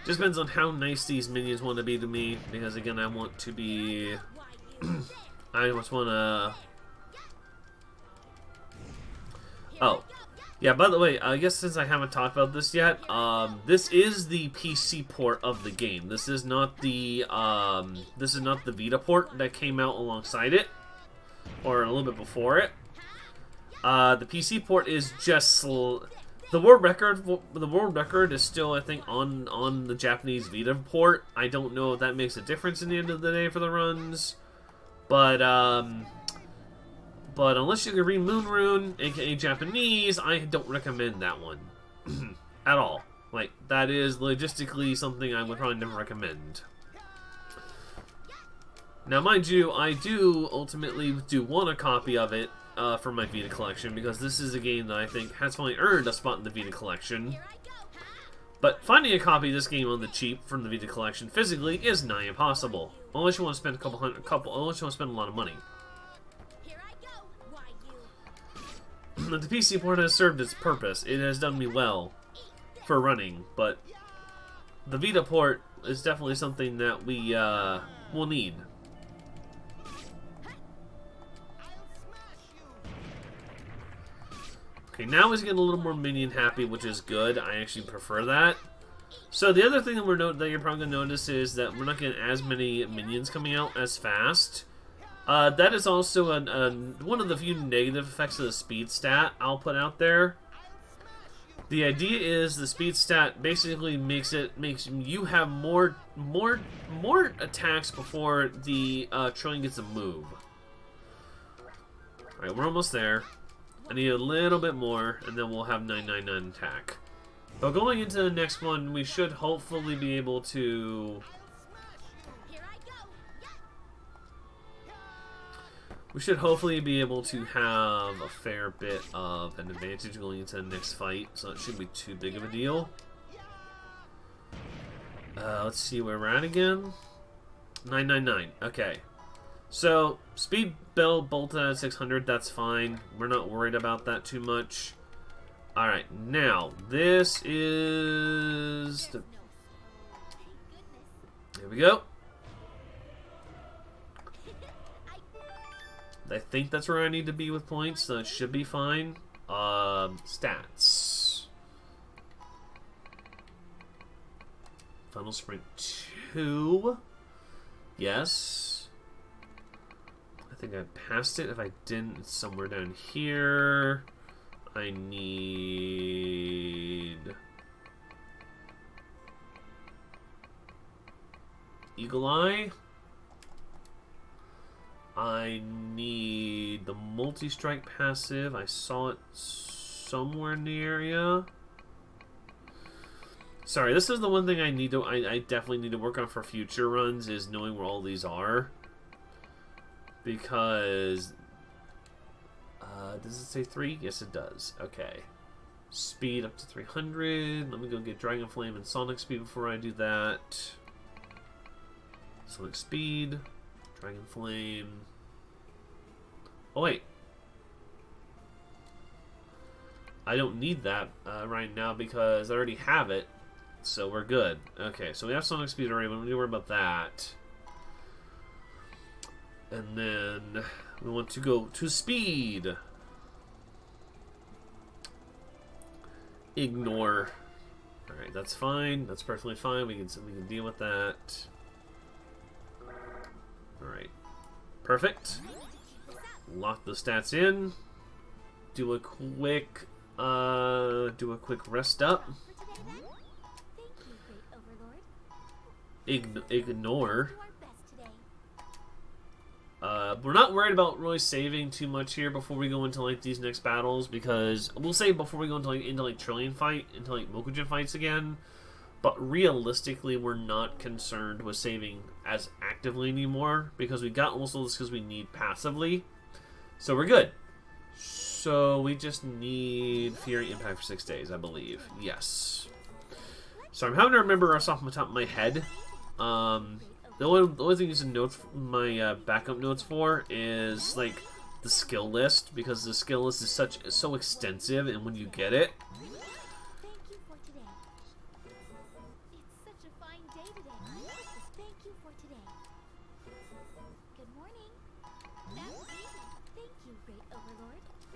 Just depends on how nice these minions want to be to me, because again, I want to be. I just want to. Oh, yeah. By the way, I guess since I haven't talked about this yet, this is the PC port of the game. This is not the Vita port that came out alongside it. Or a little bit before it. The PC port is just the world record. The world record is still, I think, on the Japanese Vita port. I don't know if that makes a difference in the end of the day for the runs, but unless you can read Moon Rune, aka Japanese, I don't recommend that one at all. Like, that is logistically something I would probably never recommend. Now, mind you, I do ultimately want a copy of it for my Vita collection, because this is a game that I think has finally earned a spot in the Vita collection. But finding a copy of this game on the cheap from the Vita collection physically is nigh impossible, unless you want to spend unless you want to spend a lot of money. The PC port has served its purpose. It has done me well for running, but the Vita port is definitely something that we will need. Okay, now he's getting a little more minion happy, which is good. I actually prefer that. So the other thing that you're probably going to notice is that we're not getting as many minions coming out as fast. That is also one of the few negative effects of the speed stat I'll put out there. The idea is the speed stat basically makes you have more attacks before the trillion gets a move. All right, we're almost there. I need a little bit more, and then we'll have 999 attack. But going into the next one, we should hopefully be able to. We should hopefully be able to have a fair bit of an advantage going into the next fight, so it shouldn't be too big of a deal. Let's see where we're at again. 999. Okay. So, speed build bolted at 600, that's fine. We're not worried about that too much. Alright, now, this is... Here we go. I think that's where I need to be with points, so it should be fine. Stats. Final sprint 2. Yes. I think I passed it. If I didn't, it's somewhere down here. I need... Eagle Eye. I need the multi-strike passive. I saw it somewhere in the area. Sorry, this is the one thing I need to. I definitely need to work on for future runs, is knowing where all these are. Because does it say 3? Yes, it does. Okay. Speed up to 300. Let me go get Dragon Flame and Sonic Speed before I do that. Sonic Speed. Dragon Flame. Oh, wait. I don't need that right now because I already have it. So we're good. Okay, so we have Sonic Speed already. We don't need to worry about that. And then we want to go to Speed. Ignore. Alright, that's fine. That's perfectly fine. We can deal with that. Alright. Perfect. Lock the stats in. Do a quick rest up. Ignore. We're not worried about really saving too much here before we go into like these next battles, because we'll save before we go into like Trillion fight, into like Mokujin fights again. But realistically, we're not concerned with saving as actively anymore, because we got almost all this because we need passively. So we're good. So we just need Fury Impact for 6 days, I believe. Yes. So I'm having to remember us off the top of my head. The only thing you can note my backup notes for is like the skill list, because the skill list is so extensive, and when you get it.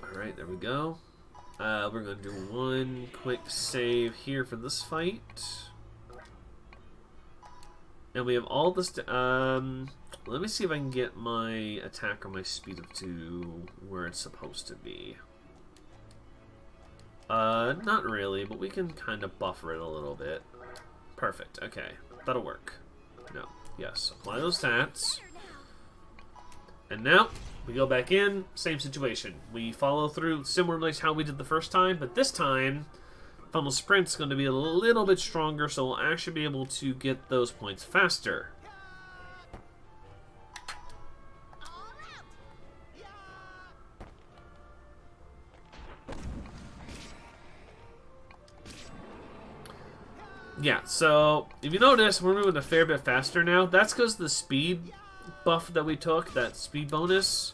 Alright, there we go. We're going to do one quick save here for this fight. And we have all this... let me see if I can get my attack or my speed up to where it's supposed to be. Not really, but we can kind of buffer it a little bit. Perfect, okay. That'll work. No. Yes, apply those stats. And now... we go back in, same situation. We follow through similar to how we did the first time, but this time, Final Sprint's going to be a little bit stronger, so we'll actually be able to get those points faster. Yeah, so if you notice, we're moving a fair bit faster now. That's because the speed buff that we took, that speed bonus,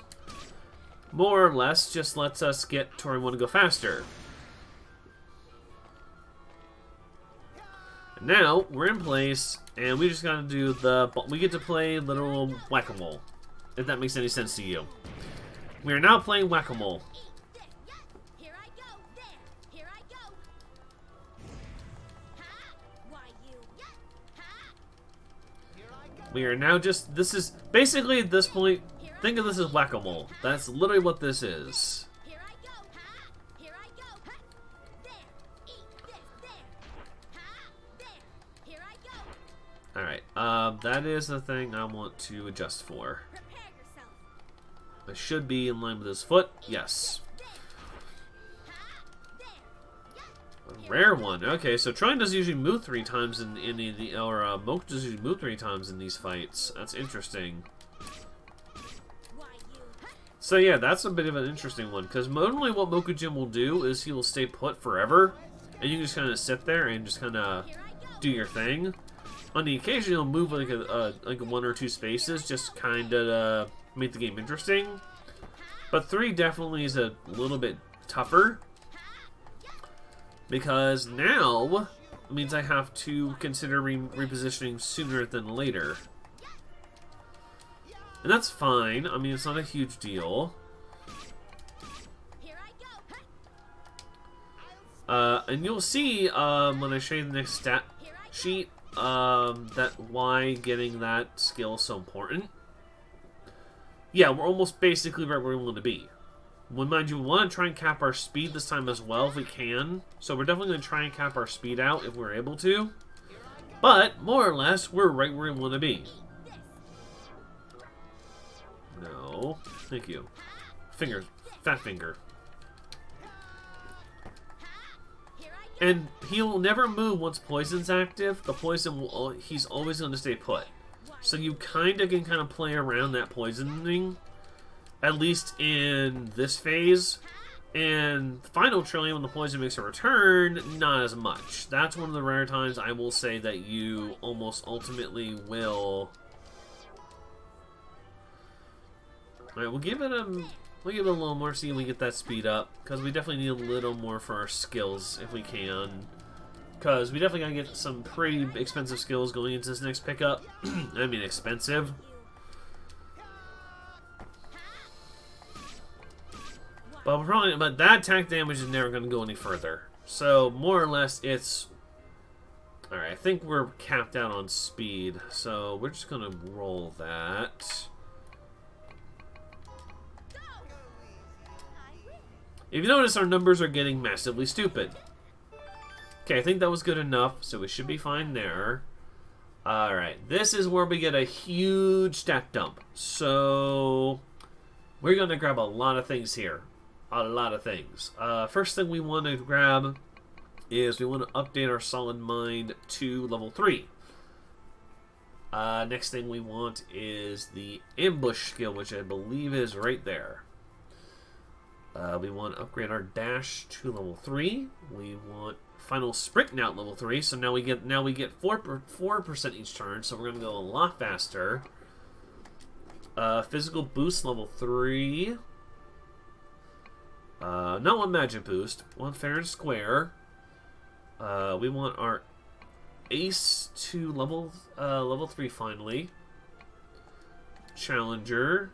more or less just lets us get to where we want to go faster. And now we're in place, and we just gotta do we get to play literal whack-a-mole, if that makes any sense to you. We are now playing whack-a-mole. We are now just, this is, basically at this point, think of this as whack-a-mole. That's literally what this is. That is the thing I want to adjust for. I should be in line with his foot. Yes. A rare one. Okay, so Tron does usually move 3 times in any of the, or Moke does usually move 3 times in these fights. That's interesting. So yeah, that's a bit of an interesting one, because normally what Mokujin will do is he will stay put forever, and you can just kind of sit there and just kind of do your thing. On the occasion, he'll move like like 1 or 2 spaces, just kind of make the game interesting. But 3 definitely is a little bit tougher, because now it means I have to consider repositioning sooner than later. And that's fine. I mean, it's not a huge deal. And you'll see when I show you the next stat sheet that why getting that skill is so important. Yeah, we're almost basically right where we want to be. Well, mind you, we want to try and cap our speed this time as well if we can. So we're definitely going to try and cap our speed out if we're able to. But, more or less, we're right where we want to be. No. Thank you. Fingers. Fat finger. And he'll never move once poison's active. The poison will, he's always going to stay put. So you kind of play around that poisoning, at least in this phase. And final Trillium, when the poison makes a return, not as much. That's one of the rare times I will say that you almost ultimately will. Alright, we'll give it a little more, see if we get that speed up, because we definitely need a little more for our skills if we can. Because we definitely gotta get some pretty expensive skills going into this next pickup. I mean, expensive. But that attack damage is never gonna go any further. So more or less, it's. Alright, I think we're capped out on speed, so we're just gonna roll that. If you notice, our numbers are getting massively stupid. Okay, I think that was good enough, so we should be fine there. Alright, this is where we get a huge stat dump. So, we're going to grab a lot of things here. A lot of things. First thing we want to grab is we want to update our Solid Mind to level 3. Next thing we want is the Ambush skill, which I believe is right there. We want to upgrade our dash to level 3. We want final sprint now at level 3. So now we get 4% each turn. So we're gonna go a lot faster. Physical boost level 3. Not one magic boost. One fair and square. We want our ace to level 3 finally. Challenger.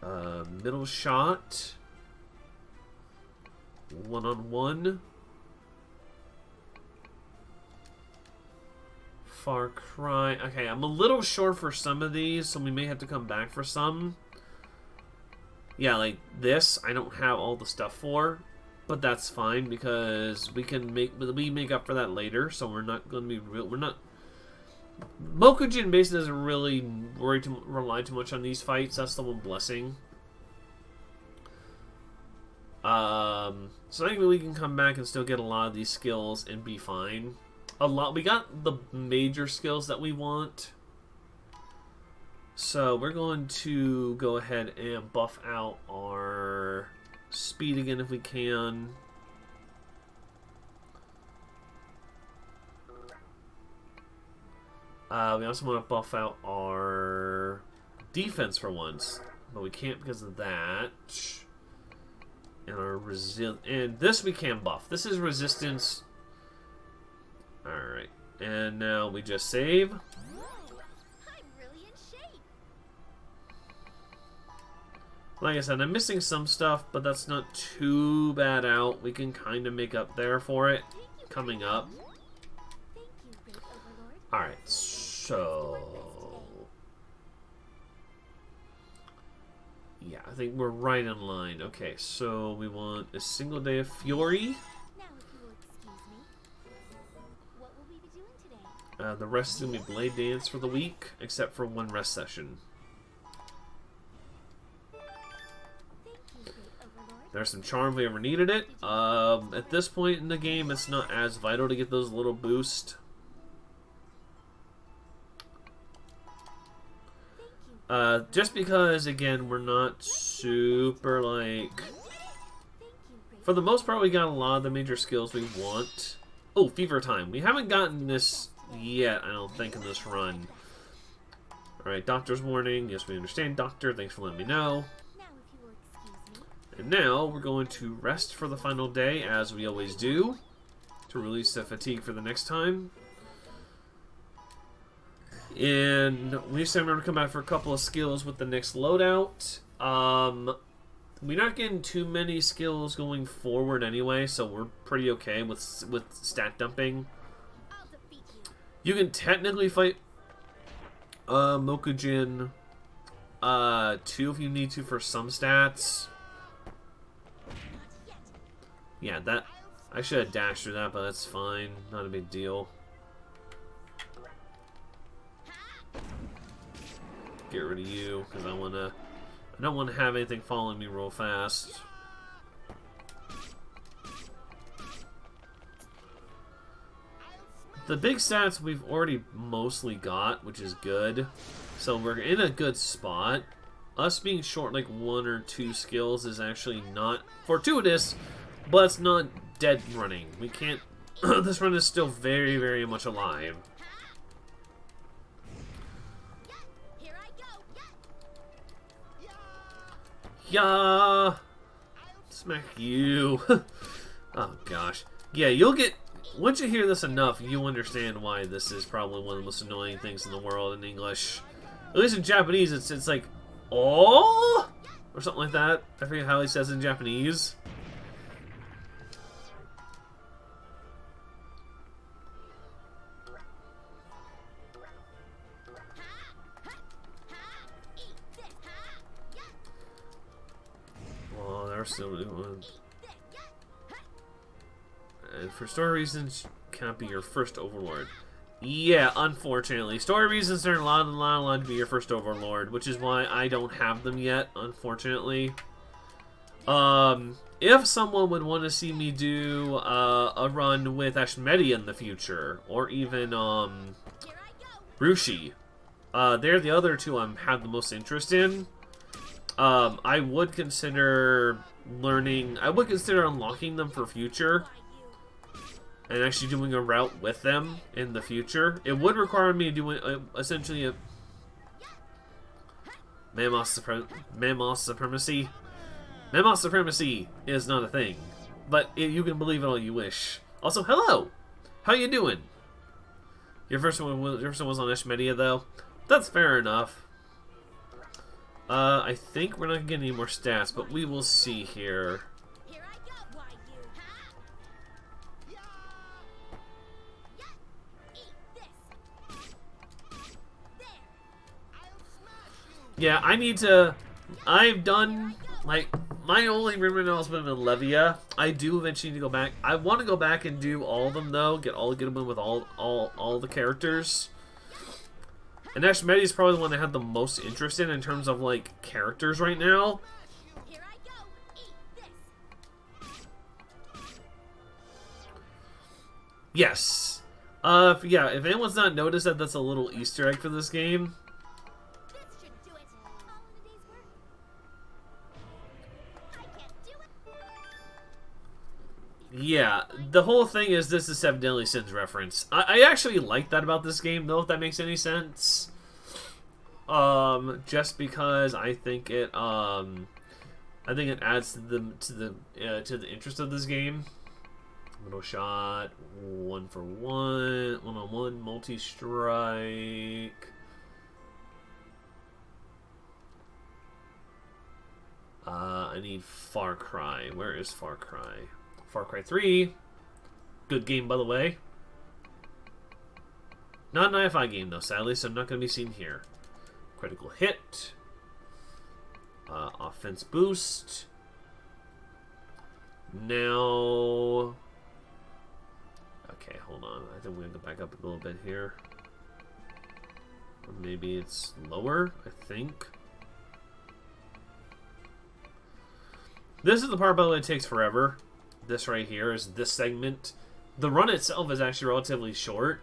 Middle shot. One-on-one. Far Cry. Okay, I'm a little short for some of these, so we may have to come back for some. Yeah, like this, I don't have all the stuff for, but that's fine because we make up for that later. So we're not going to be real. We're not. Mokujin basically doesn't really rely too much on these fights. That's the one blessing. So I think we can come back and still get a lot of these skills and be fine. We got the major skills that we want. So we're going to go ahead and buff out our speed again if we can. We also want to buff out our defense for once, but we can't because of that. And our and this we can buff. This is resistance. All right, and now we just save. I'm really in shape. Like I said, I'm missing some stuff, but that's not too bad out. We can kind of make up there for it coming up. Thank you, Great Overlord. All right, so yeah, I think we're right in line. Okay, so we want a single day of Fury. Now, if you will excuse me, what will we be doing today? The rest is going to be Blade Dance for the week, except for one rest session. There's some charm if we ever needed it. At this point in the game, it's not as vital to get those little boosts. Just because, again, we're not super, like... For the most part, we got a lot of the major skills we want. Oh, Fever Time. We haven't gotten this yet, I don't think, in this run. Alright, Doctor's Warning. Yes, we understand, Doctor. Thanks for letting me know. And now, we're going to rest for the final day, as we always do, to release the fatigue for the next time. And we just remember to come back for a couple of skills with the next loadout. We're not getting too many skills going forward anyway, so we're pretty okay with stat dumping. You can technically fight Mokujin 2 if you need to for some stats. Yeah, that I should have dashed through that, but that's fine. Not a big deal. Get rid of you because I don't want to have anything following me real fast. The big stats we've already mostly got, which is good. So we're in a good spot. Us being short like 1 or 2 skills is actually not fortuitous, but it's not dead running. We can't... This run is still very, very much alive. Yeah, smack you. Oh gosh, yeah. You'll get once you hear this enough, you understand why this is probably one of the most annoying things in the world in English. At least in Japanese, it's like oh or something like that. I forget how he says it in Japanese. Still doing. And for story reasons, can't be your first overlord. Yeah, unfortunately, story reasons are not allowed to be your first overlord, which is why I don't have them yet. Unfortunately, if someone would want to see me do a run with Ashmedi in the future, or even Rushi, they're the other two I have the most interest in. I would consider unlocking them for future and actually doing a route with them in the future. It would require me doing essentially a Mammoth supremacy. Mammoth supremacy is not a thing, but you can believe it all you wish. Also, hello! How you doing? Your first one was on Ashmedia, though. That's fair enough. I think we're not getting any more stats, but we will see here. Yeah, I need to... I've done, like, my only rumor now has been in Levia. I do eventually need to go back. I want to go back and do all of them, though. Get them with all the characters. And Ashmedi is probably the one I have the most interest in terms of, like, characters right now. Yes. Yeah, if anyone's not noticed that that's a little Easter egg for this game. Yeah, the whole thing is this is Seven Deadly Sins reference. I actually like that about this game, though, if that makes any sense. Just because I think it adds to the interest of this game. Middle shot, 1-for-1, 1-on-1, multi-strike. I need Far Cry. Where is Far Cry? Far Cry 3. Good game, by the way. Not an IFI game, though, sadly, so I'm not going to be seen here. Critical hit. Offense boost. Now... Okay, hold on. I I think we're gonna go back up a little bit here. Or maybe it's lower, I think. This is the part, by the way, it takes forever. This right here is this segment. The run itself is actually relatively short.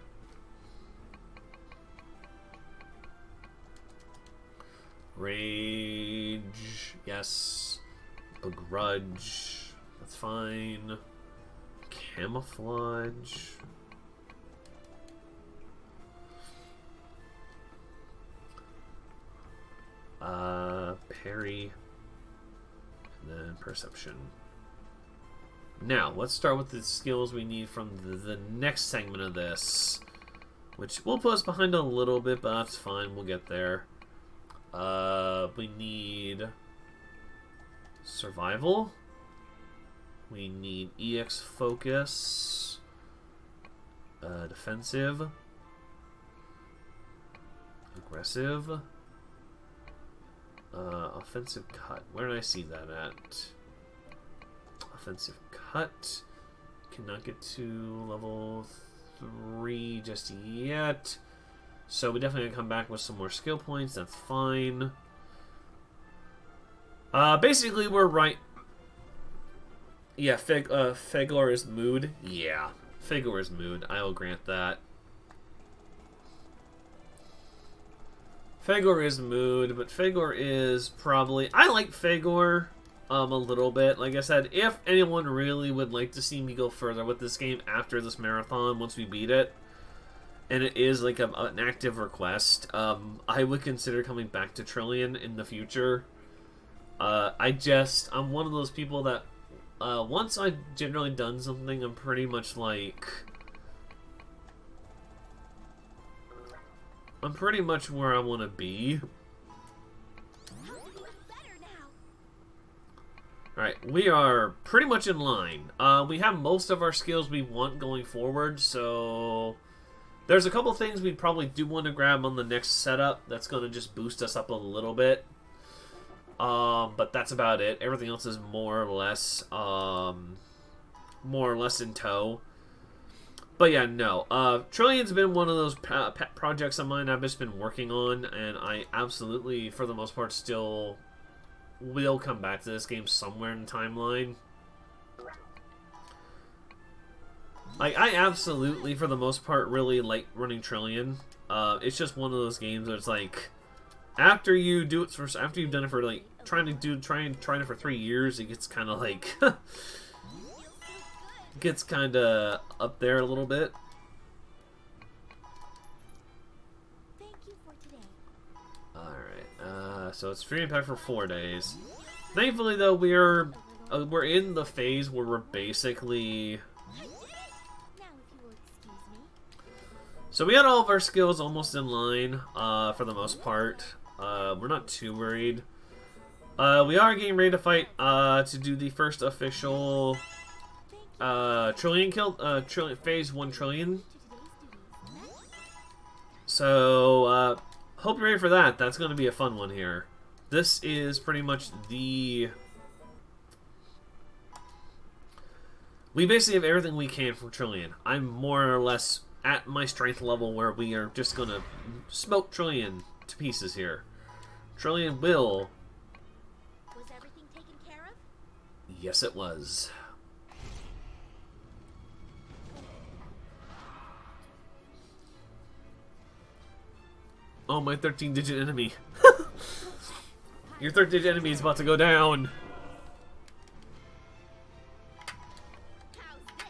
Rage, yes. Begrudge, that's fine. Camouflage. Parry. And then perception. Now, let's start with the skills we need from the next segment of this. Which will put us behind a little bit, but that's fine, we'll get there. We need survival. We need EX focus. Defensive. Aggressive. Offensive cut. Where did I see that at? Offensive cut. Cannot get to level 3 just yet. So we definitely gotta come back with some more skill points. That's fine. Basically, we're right. Yeah, Fegor is mood. Yeah, Fegor is mood. I will grant that. Fegor is mood, but Fegor is probably... I like Fegor a little bit. Like I said, if anyone really would like to see me go further with this game after this marathon, once we beat it, and it is like an active request, I would consider coming back to Trillion in the future. I'm one of those people that once I've generally done something, I'm pretty much like... I'm pretty much where I want to be. Alright, we are pretty much in line. We have most of our skills we want going forward, so... There's a couple things we probably do want to grab on the next setup that's going to just boost us up a little bit. But that's about it. Everything else is more or less in tow. But yeah, no. Trillion's been one of those pet projects of mine I've just been working on, and I absolutely, for the most part, still will come back to this game somewhere in the timeline. I absolutely, for the most part, really like running Trillion. It's just one of those games where it's like, after you do it for, after you've done it for like trying it for 3 years, it gets kind of like gets kind of up there a little bit. Thank you for today. All right, so it's free impact for 4 days. Thankfully, though, we're in the phase where we're basically. So we had all of our skills almost in line, for the most part. We're not too worried. We are getting ready to fight, to do the first official, Trillion kill, phase 1 Trillion. So, hope you're ready for that. That's going to be a fun one here. This is pretty much the... We basically have everything we can from Trillion. I'm more or less at my strength level where we are just going to smoke Trillion to pieces here. Trillion will... Was everything taken care of? Yes, it was. Oh, my 13-digit enemy. Your 13-digit enemy is about to go down. How's this?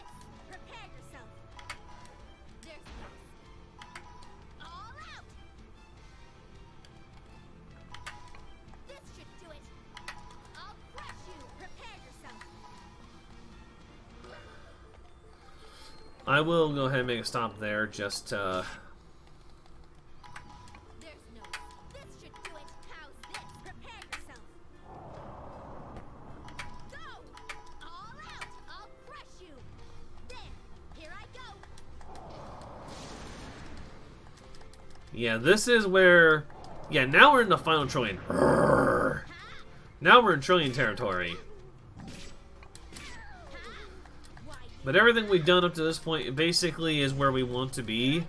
Prepare yourself. There's this. All out. This should do it. I'll crush you. Prepare yourself. I will go ahead and make a stop there, just yeah, this is where... Yeah, now we're in the final Trillion. Now we're in Trillion territory. But everything we've done up to this point basically is where we want to be.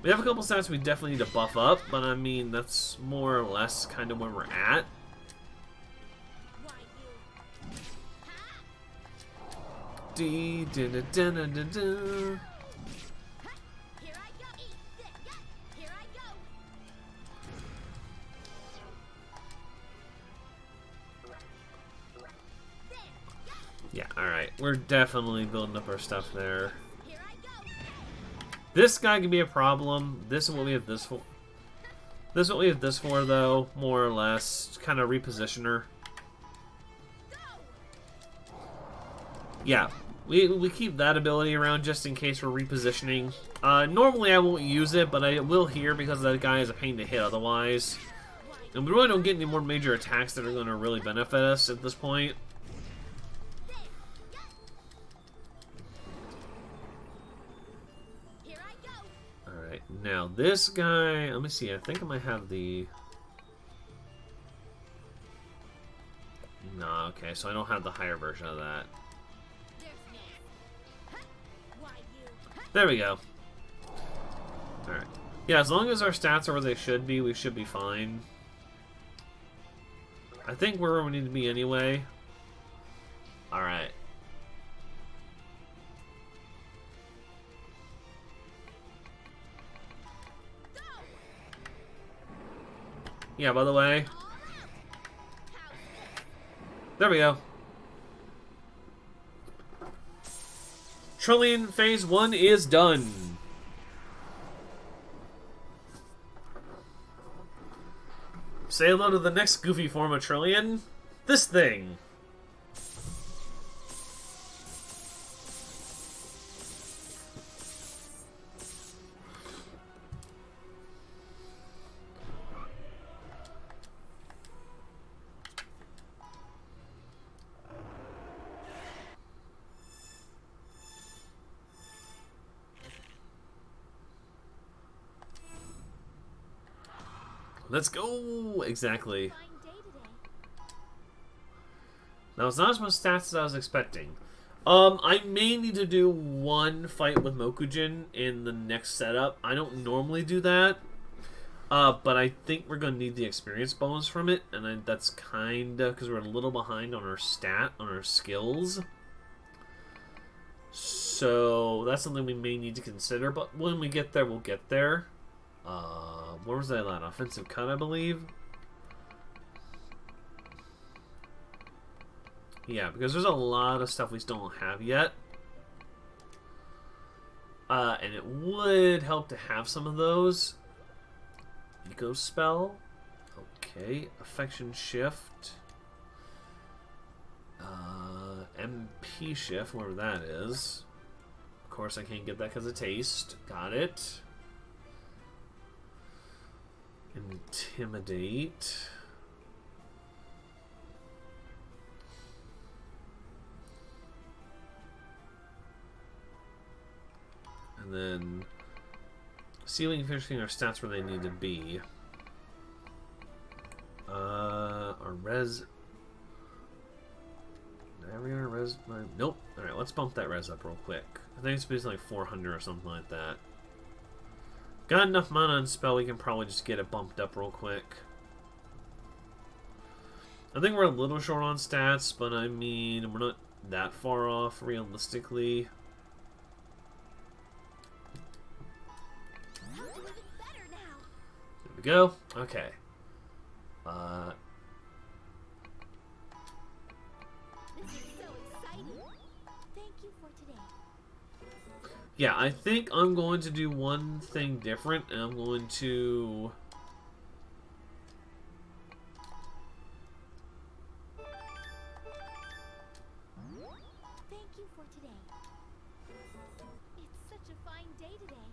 We have a couple stats we definitely need to buff up, but I mean, that's more or less kind of where we're at. Dee da da da da da da. Yeah, alright. We're definitely building up our stuff there. This guy can be a problem. This is what we have this for. This is what we have this for, though, more or less. Kind of repositioner. Yeah, we keep that ability around just in case we're repositioning. Normally I won't use it, but I will here because that guy is a pain to hit otherwise. And we really don't get any more major attacks that are going to really benefit us at this point. Now, this guy, let me see, I think I might have the... No, okay, so I don't have the higher version of that. There we go. Alright. Yeah, as long as our stats are where they should be, we should be fine. I think we're where we need to be anyway. Alright. Yeah, by the way. There we go. Trillion Phase 1 is done. Say hello to the next goofy form of Trillion. This thing. Let's go! Exactly. Now, it's not as much stats as I was expecting. I may need to do one fight with Mokujin in the next setup. I don't normally do that. But I think we're going to need the experience bonus from it. And that's kind of because we're a little behind on our on our skills. So, that's something we may need to consider. But when we get there, we'll get there. Where was that at? Offensive cut, I believe. Yeah, because there's a lot of stuff we still don't have yet. And it would help to have some of those. Eco spell. Okay. Affection shift. MP shift, whatever that is. Of course, I can't get that because of taste. Got it. Intimidate. And then sealing and finishing our stats where they need to be. Our res. Are we gonna res? Nope. Alright, let's bump that res up real quick. I think it's basically like 400 or something like that. Got enough mana and spell, we can probably just get it bumped up real quick. I think we're a little short on stats, but I mean, we're not that far off realistically. There we go. Okay. This is so exciting. Thank you for today. Yeah, I think I'm going to do one thing different, and I'm going to... Thank you for today. It's such a fine day today.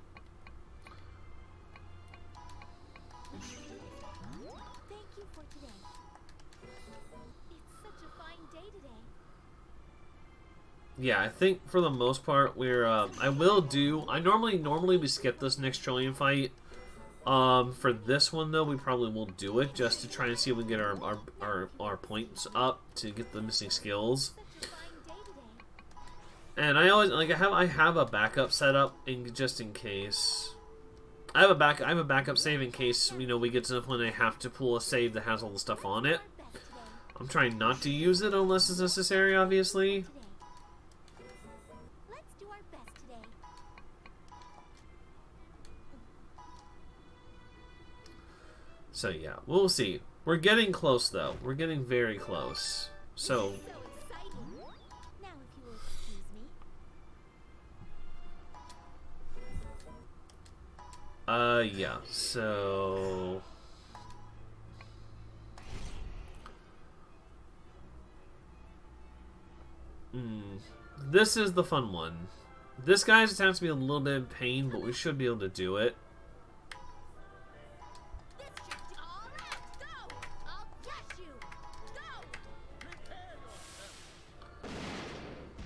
Thank you for today. It's such a fine day today. Yeah, I think for the most part we're I normally we skip this next Trillion fight For this one though, we probably will do it just to try and see if we can get our points up to get the missing skills. And I always like I have a backup set up just in case. I have a backup save in case, you know, we get to the point I have to pull a save that has all the stuff on it. I'm trying not to use it unless it's necessary, obviously. Let's do our best today. So yeah, we'll see. We're getting close though. We're getting very close. So Exciting. Now, if you will excuse me. yeah. So this is the fun one. This guy's attempts to be a little bit in pain, but we should be able to do it. This should all out. Go! I'll crush you. Go!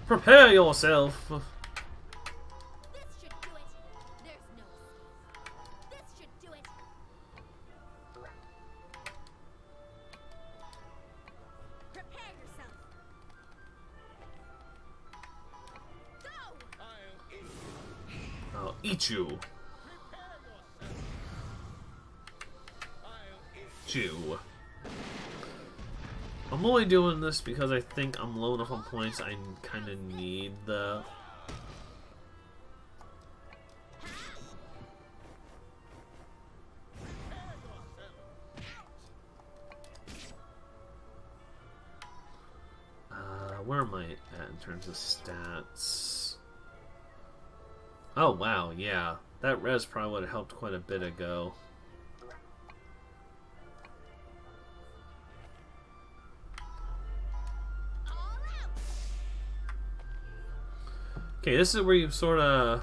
Prepare yourself. This should do it. There's no escape. This should do it. Prepare yourself. Go! I'll eat you. Chew. I'm only doing this because I think I'm low enough on points. I kind of need the. Where am I at in terms of stats? Oh wow, yeah, that res probably would have helped quite a bit ago. Okay, this is where you sort of.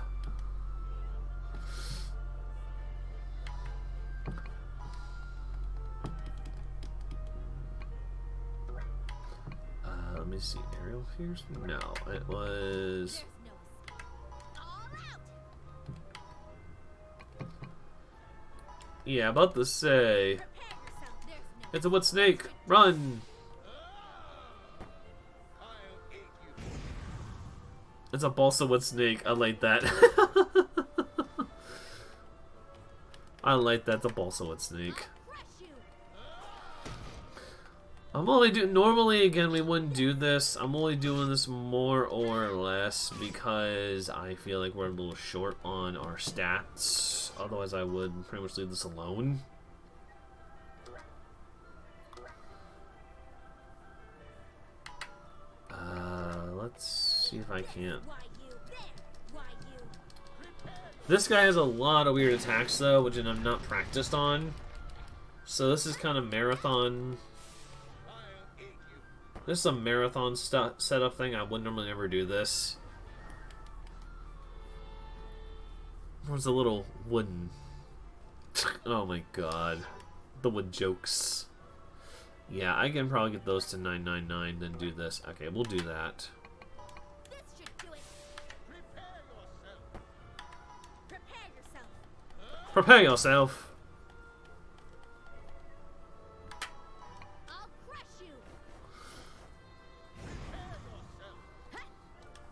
Let me see. Aerial Fierce? No, it was. There's no escape. All out. Yeah, about to say. Prepare yourself. There's no It's a wood snake. Run! It's a balsa wood snake. I like that. I like that. It's a balsa wood snake. crush you. I'm only doing. Normally, again, we wouldn't do this. I'm only doing this more or less because I feel like we're a little short on our stats. Otherwise, I would pretty much leave this alone. Let's see if I can't. Why you? There. Why you? This guy has a lot of weird attacks, though, which I'm not practiced on. So this is kind of marathon. This is a marathon setup thing. I would normally never do this. Where's the little wooden? Oh my god, the wood jokes. Yeah, I can probably get those to 999, then do this. Okay, we'll do that. This should do it. Prepare yourself. Prepare yourself. I'll crush you.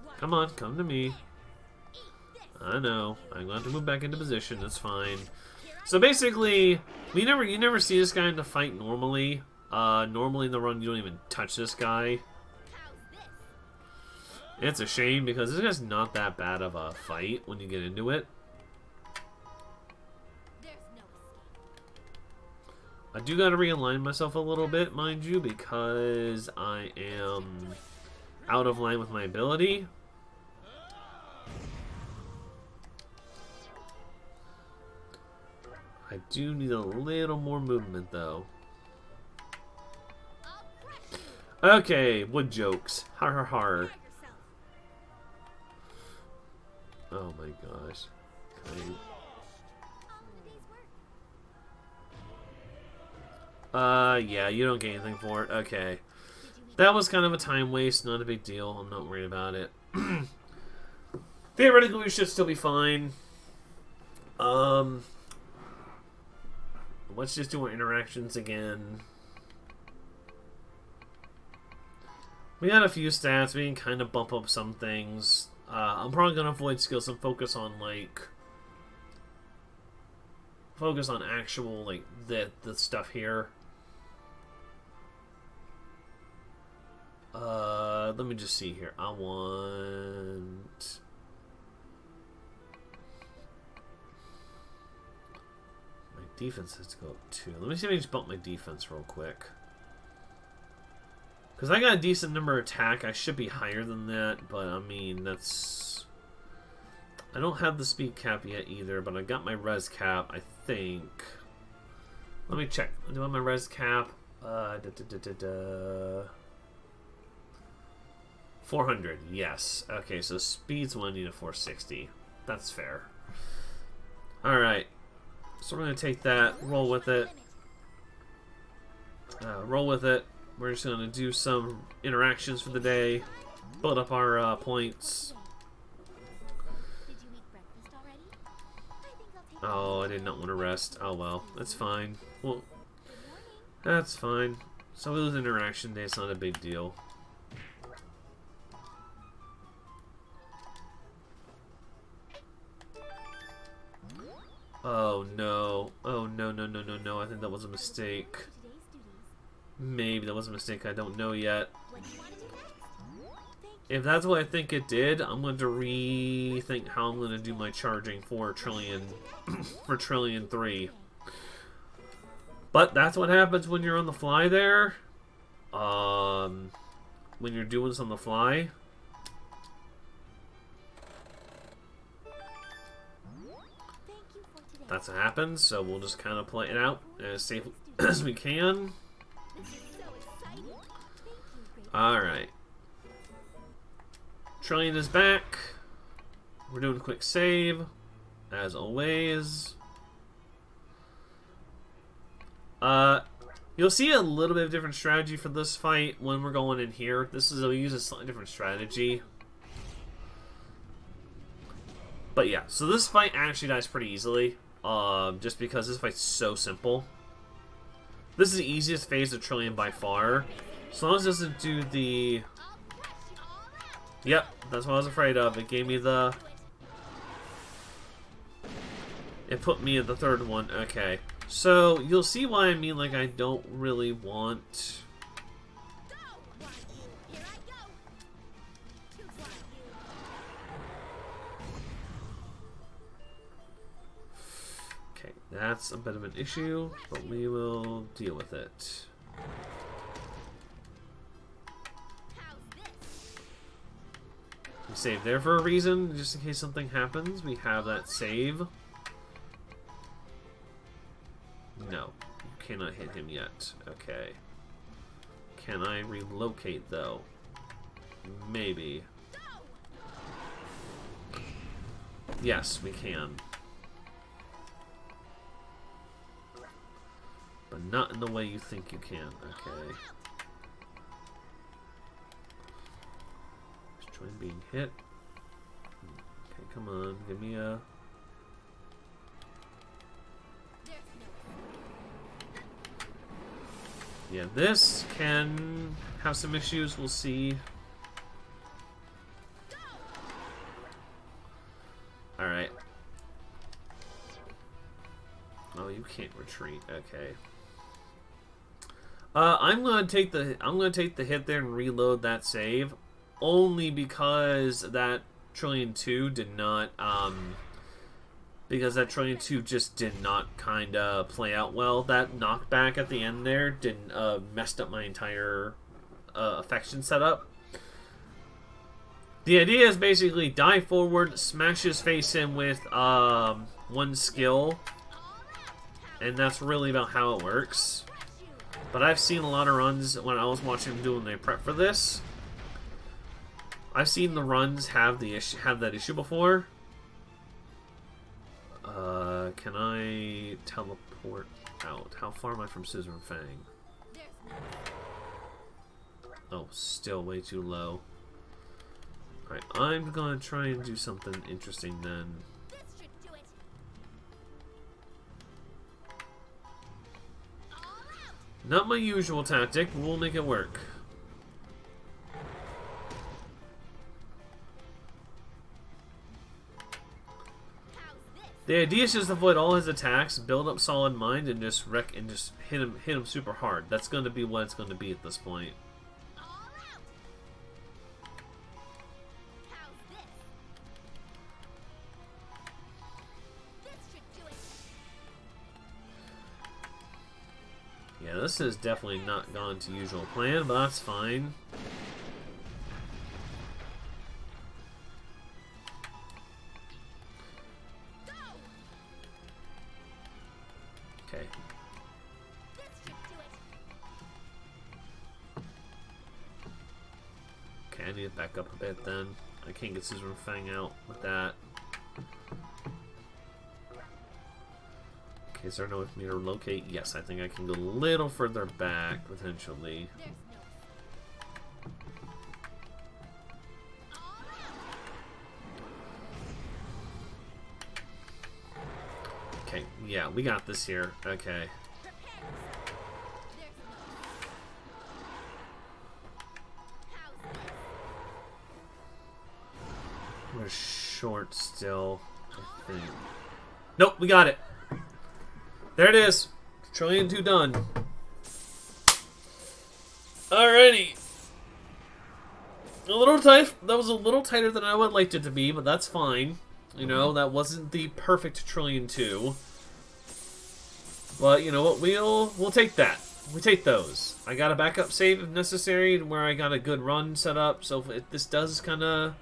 Why Come on, come to me. eat this? I know. I'm going to have to move back into position. That's fine. So basically, you never see this guy in the fight normally. Normally in the run, you don't even touch this guy. How's this? It's a shame because this guy's not that bad of a fight when you get into it. There's no escape. I do got to realign myself a little bit, mind you, because I am out of line with my ability. I do need a little more movement, though. I'll crush you. Okay, wood jokes. Har har har. Prepare yourself. Oh my gosh. All in a day's work. Yeah, you don't get anything for it. Okay. That was kind of a time waste, not a big deal. I'm not worried about it. Theoretically, we should still be fine. let's just do our interactions again. We got a few stats. We can kind of bump up some things. I'm probably gonna avoid skills and focus on actual the stuff here. Let me just see here. I want my defense has to go up 2. Let me see if I can just bump my defense real quick. Because I got a decent number of attack. I should be higher than that, but I mean, that's... I don't have the speed cap yet either, but I got my res cap, I think. Let me check. Do I have my res cap? 400, yes. Okay, so speed's 1 to 460. That's fair. Alright. So we're going to take that, roll with it. Roll with it. We're just going to do some interactions for the day, build up our points. Oh, I did not want to rest. Oh well, that's fine. Well, that's fine. So we lose interaction day, it's not a big deal. Oh no. Oh no, no, no, no, no. I think that was a mistake. Maybe that was a mistake, I don't know yet. If that's what I think it did, I'm going to rethink how I'm going to do my charging for Trillion, for Trillion 3. But that's what happens when you're on the fly there. When you're doing this on the fly. That's what happens, so we'll just kind of play it out as safe as we can. Alright. Trillion is back. We're doing a quick save, as always. You'll see a little bit of different strategy for this fight when we're going in here. I'll use a slightly different strategy. But yeah, so this fight actually dies pretty easily. Just because this fight's so simple. This is the easiest phase of Trillion by far. As long as it doesn't do the... Yep, that's what I was afraid of. It gave me the... It put me at the third one. Okay. So, you'll see why I mean, like, I don't really want... Okay, that's a bit of an issue, but we will deal with it. We saved there for a reason, just in case something happens. We have that save. No, you cannot hit him yet. Okay. Can I relocate, though? Maybe. Yes, we can. But not in the way you think you can. Okay. Being hit. Okay, come on, give me a... Yeah, this can have some issues, we'll see. Alright. Oh, you can't retreat, okay. I'm gonna take the hit there and reload that save. Only because that Trillion 2 did not, because that Trillion 2 just did not kind of play out well. That knockback at the end there didn't, messed up my entire, affection setup. The idea is basically dive forward, smash his face in with, one skill, and that's really about how it works. But I've seen a lot of runs when I was watching them doing their prep for this. I've seen the runs have that issue before. Can I teleport out? How far am I from Scissor and Fang? Oh, still way too low. Alright, I'm gonna try and do something interesting then. Not my usual tactic, but we'll make it work. The idea is just avoid all his attacks, build up solid mind, and just hit him super hard. That's going to be what it's going to be at this point. Yeah, this has definitely not gone to usual plan, but that's fine. Okay. Okay, I need to back up a bit then. I can't get Scissor and Fang out with that. Okay, is there no way for me to locate? Yes, I think I can go a little further back, potentially. Okay, yeah, we got this here. Okay. We're short still, I think. Nope, we got it. There it is. Trillion 2 done. Alrighty. A little tight. That was a little tighter than I would have liked it to be, but that's fine. You know, that wasn't the perfect Trillion 2. But you know what? We'll take that. We take those. I got a backup save if necessary, where I got a good run set up. So if this does kind of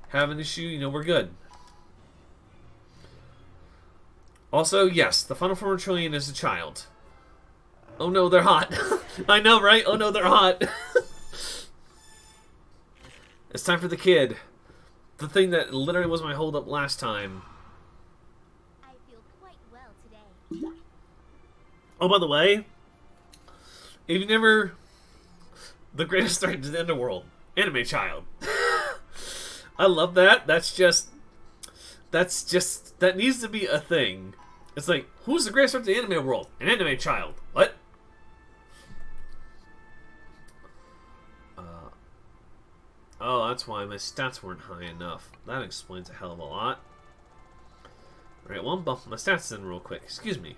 have an issue, you know, we're good. Also, yes, the final form of Trillion is a child. Oh no, they're hot. I know, right? Oh no, they're hot. It's time for the kid. The thing that literally was my holdup last time. I feel quite well today. Oh, by the way, if you never... The greatest threat to the underworld. Anime child. I love that. That's just... That needs to be a thing. It's like, who's the greatest threat to the anime world? An anime child. What? Oh, that's why my stats weren't high enough. That explains a hell of a lot. Alright, well, I'm bumping my stats in real quick. Excuse me.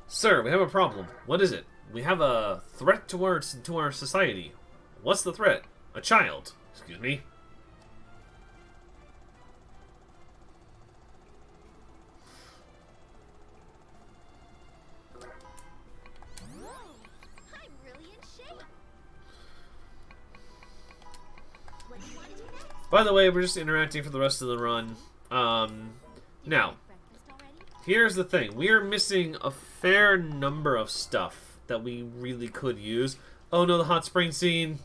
Sir, we have a problem. What is it? We have a threat to our society. What's the threat? A child. Excuse me. Whoa, I'm really in shape. What do you want to do next? By the way, we're just interacting for the rest of the run. Now, Breakfast already? here's the thing. We are missing a fair number of stuff that we really could use. Oh no, the hot spring scene.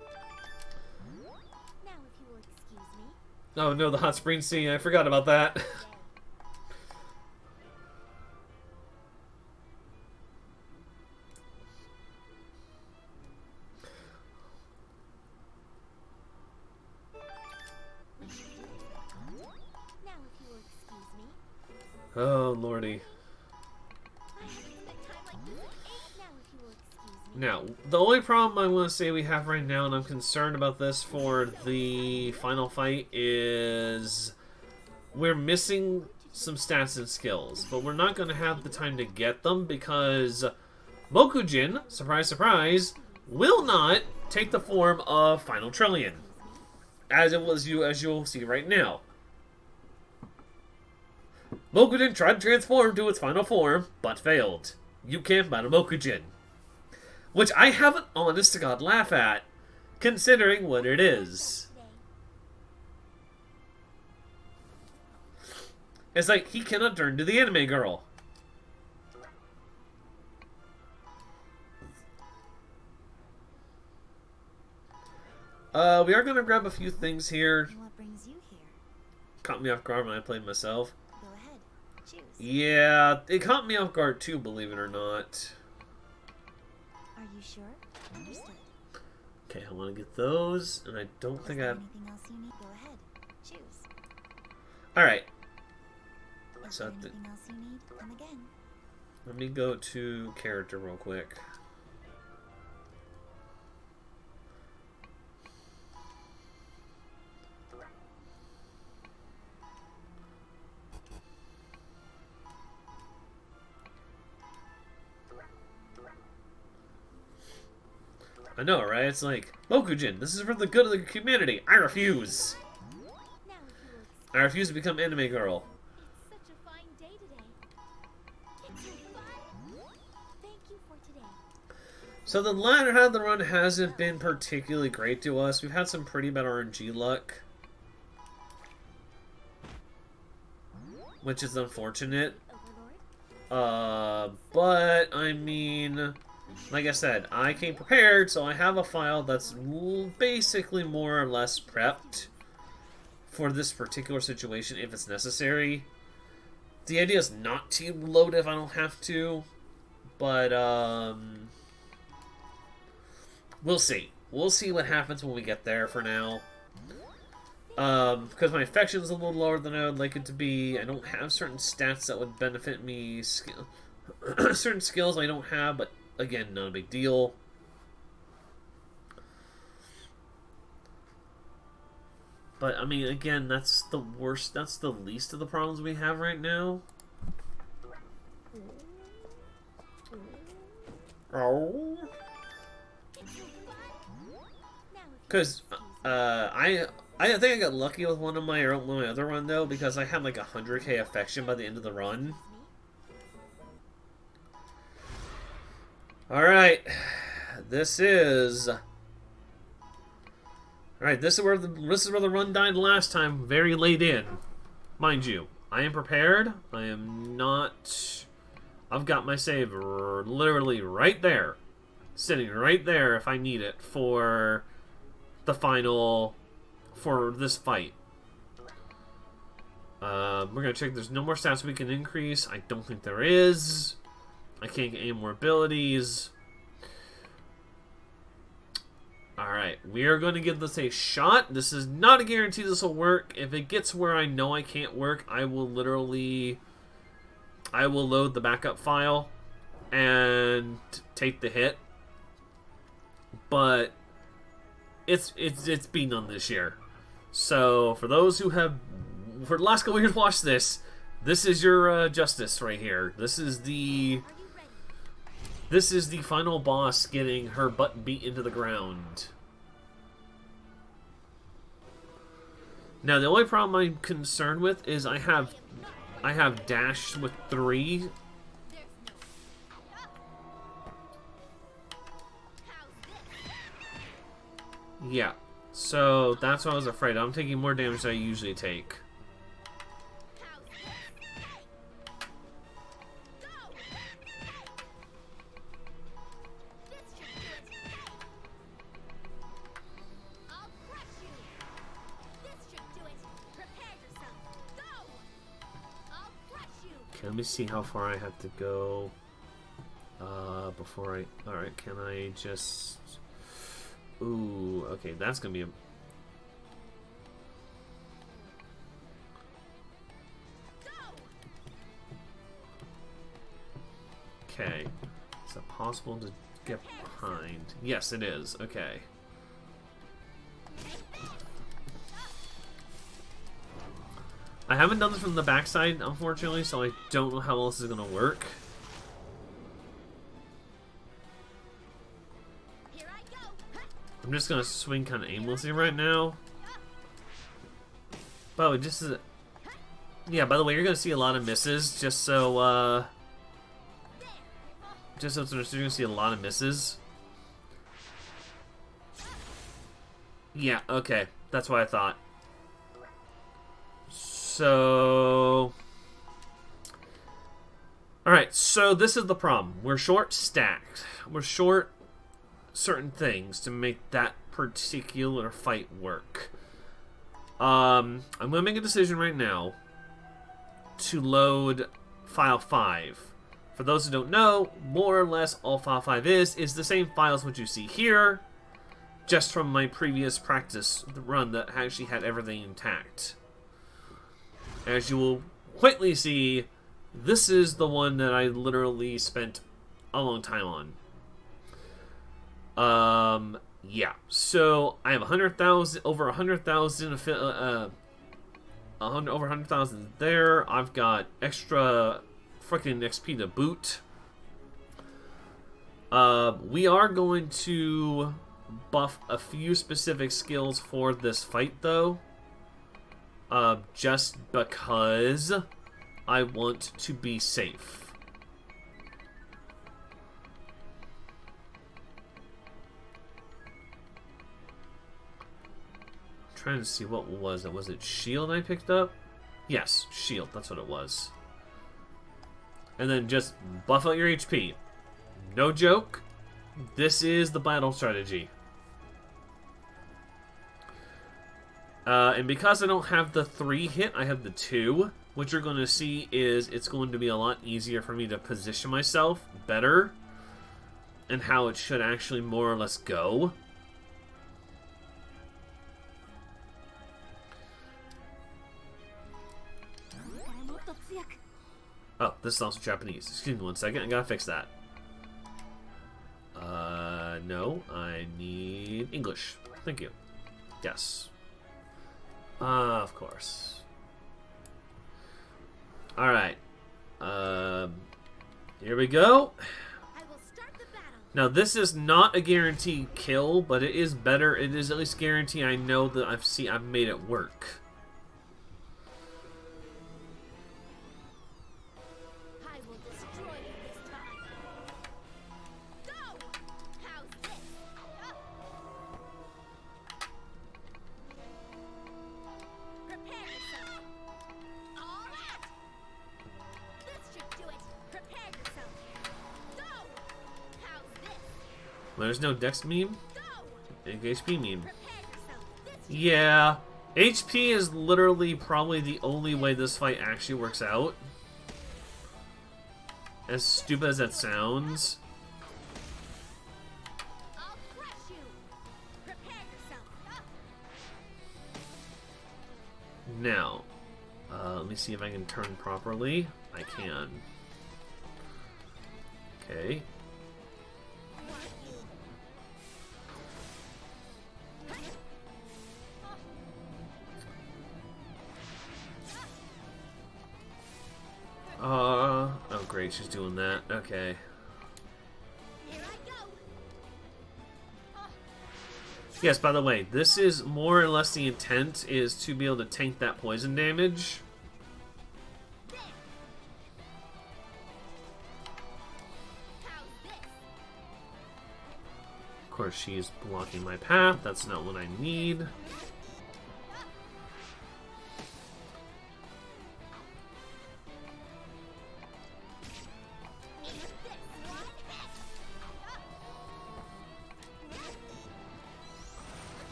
Now, if you will excuse me. Oh no, the hot spring scene. I forgot about that. Now, if you will excuse me. Oh lordy. I haven't spent time like this in ages. Now, if you will excuse me. Now, the only problem I want to say we have right now, and I'm concerned about this for the final fight, is we're missing some stats and skills. But we're not going to have the time to get them because Mokujin, surprise, surprise, will not take the form of Final Trillion. As you'll see right now. Mokujin tried to transform to its final form, but failed. You can't battle Mokujin. Which I have an honest to God laugh at, considering what it is. Today. It's like, he cannot turn to the anime girl. We are going to grab a few things here. What brings you here? Caught me off guard when I played myself. Go ahead. Choose. Yeah, it caught me off guard too, believe it or not. Are you sure? Understood. Okay, I want to get those, and I don't think I have... Anything else you need? Go ahead. Choose. Alright, Is So there the- anything else you need? Come again. let me go to character real quick. I know, right? It's like, Mokujin, this is for the good of the humanity. I refuse. Now, if you will excuse I refuse to become anime girl. It's such a fine day today. It's so fun. Thank you for today. So the latter half of the run hasn't been particularly great to us. We've had some pretty bad RNG luck, which is unfortunate. Overlord. But I mean, like I said, I came prepared, so I have a file that's basically more or less prepped for this particular situation if it's necessary. The idea is not to load if I don't have to, but we'll see. We'll see what happens when we get there for now. Because my affection is a little lower than I would like it to be. I don't have certain stats that would benefit me. Certain skills I don't have, but again, not a big deal. But, I mean, again, that's the worst, that's the least of the problems we have right now. Oh. Because, I think I got lucky with one of my other run, though, because I had like 100k affection by the end of the run. Alright. This is... Alright, this is where the run died last time, very late in. Mind you, I am prepared. I am not... I've got my save literally right there. Sitting right there if I need it for the final... for this fight. We're gonna check there's no more stats we can increase. I don't think there is. I can't get any more abilities. Alright, we are going to give this a shot. This is not a guarantee this will work. If it gets where I know I can't work, I will literally... I will load the backup file and take the hit. But it's been done this year. So, for those who have, for the last couple years, watched this, this is your justice right here. This is the final boss getting her butt beat into the ground. Now, the only problem I'm concerned with is I have dash with 3. Yeah. So, that's what I was afraid of. I'm taking more damage than I usually take. Okay, let me see how far I have to go before I... Alright, can I just... Ooh, okay, that's gonna be a... Okay. Is it possible to get behind? Yes, it is. Okay. I haven't done this from the backside, unfortunately, so I don't know how else is gonna work. I'm just gonna swing kind of aimlessly right now. By the way, just as yeah, by the way, you're gonna see a lot of misses, just so it's understood, you're gonna see a lot of misses. Yeah, okay, that's what I thought. So, alright, so this is the problem. We're short stacked. We're short certain things to make that particular fight work. I'm going to make a decision right now to load file 5. For those who don't know, more or less all file 5 is the same files what you see here, just from my previous practice run that actually had everything intact. As you will quickly see, this is the one that I literally spent a long time on. Yeah. So I have 100,000, over 100,000, over 100,000 there. I've got extra freaking XP to boot. We are going to buff a few specific skills for this fight, though. Just because I want to be safe. I'm trying to see what was it. Was it shield I picked up? Yes, shield. That's what it was. And then just buff out your HP. No joke. This is the battle strategy. And because I don't have the 3 hit, I have the 2. What you're going to see is it's going to be a lot easier for me to position myself better. And how it should actually more or less go. Oh, this is also Japanese. Excuse me 1 second. I gotta fix that. No. I need English. Thank you. Yes. Of course. Alright. Here we go. Now, this is not a guaranteed kill, but it is better. It is at least guaranteed I know that I've made it work. There's no Dex meme? Big HP meme. Yeah. HP is literally probably the only way this fight actually works out. As stupid as that sounds. Now, let me see if I can turn properly. I can. Okay. Oh great, she's doing that. Okay. Yes, by the way, this is more or less the intent is to be able to tank that poison damage. Of course, she's blocking my path. That's not what I need.